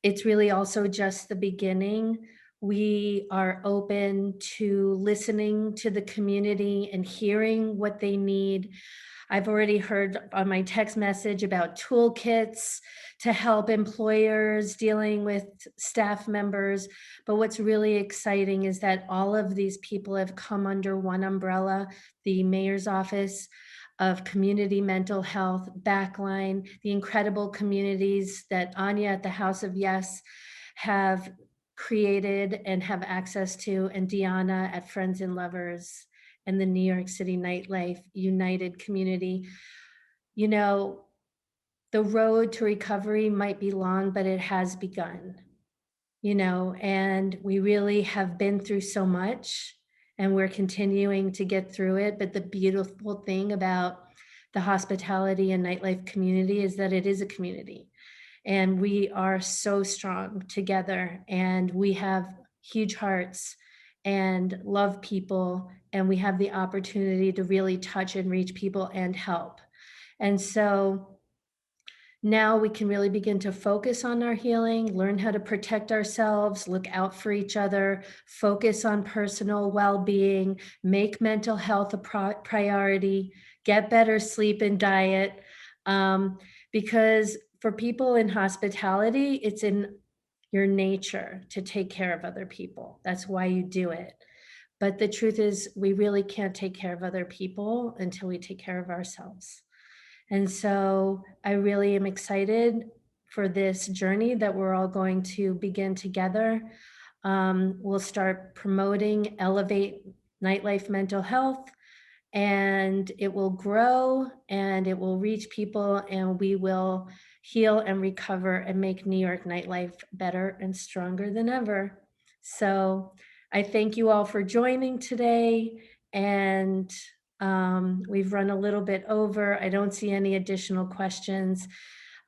It's really also just the beginning. We are open to listening to the community and hearing what they need. I've already heard on my text message about toolkits to help employers dealing with staff members. But what's really exciting is that all of these people have come under one umbrella, the Mayor's Office of Community Mental Health, Backline, the incredible communities that Anya at the House of Yes have created and have access to, and Deanna at Friends and Lovers, and the New York City Nightlife United community. The road to recovery might be long, but it has begun, and we really have been through so much, and we're continuing to get through it. But the beautiful thing about the hospitality and nightlife community is that it is a community, and we are so strong together, and we have huge hearts and love people, and we have the opportunity to really touch and reach people and help. And so now we can really begin to focus on our healing, learn how to protect ourselves, look out for each other, focus on personal well-being, make mental health a priority, get better sleep and diet. Because for people in hospitality, it's in your nature to take care of other people. That's why you do it. But the truth is, we really can't take care of other people until we take care of ourselves. And so I really am excited for this journey that we're all going to begin together. We'll start promoting Elevate Nightlife Mental Health, and it will grow and it will reach people, and we will heal and recover and make New York nightlife better and stronger than ever. So I thank you all for joining today, and we've run a little bit over. I don't see any additional questions.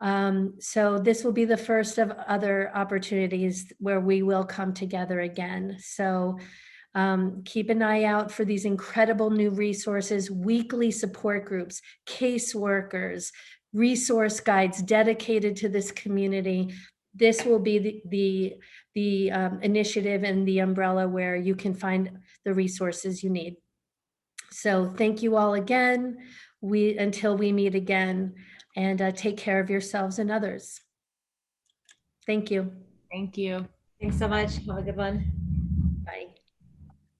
So this will be the first of other opportunities where we will come together again. So keep an eye out for these incredible new resources, weekly support groups, caseworkers, resource guides dedicated to this community. This will be the initiative and the umbrella where you can find the resources you need. So thank you all again. Until we meet again, and take care of yourselves and others. Thank you. Thank you. Thanks so much. Have a good one. Bye.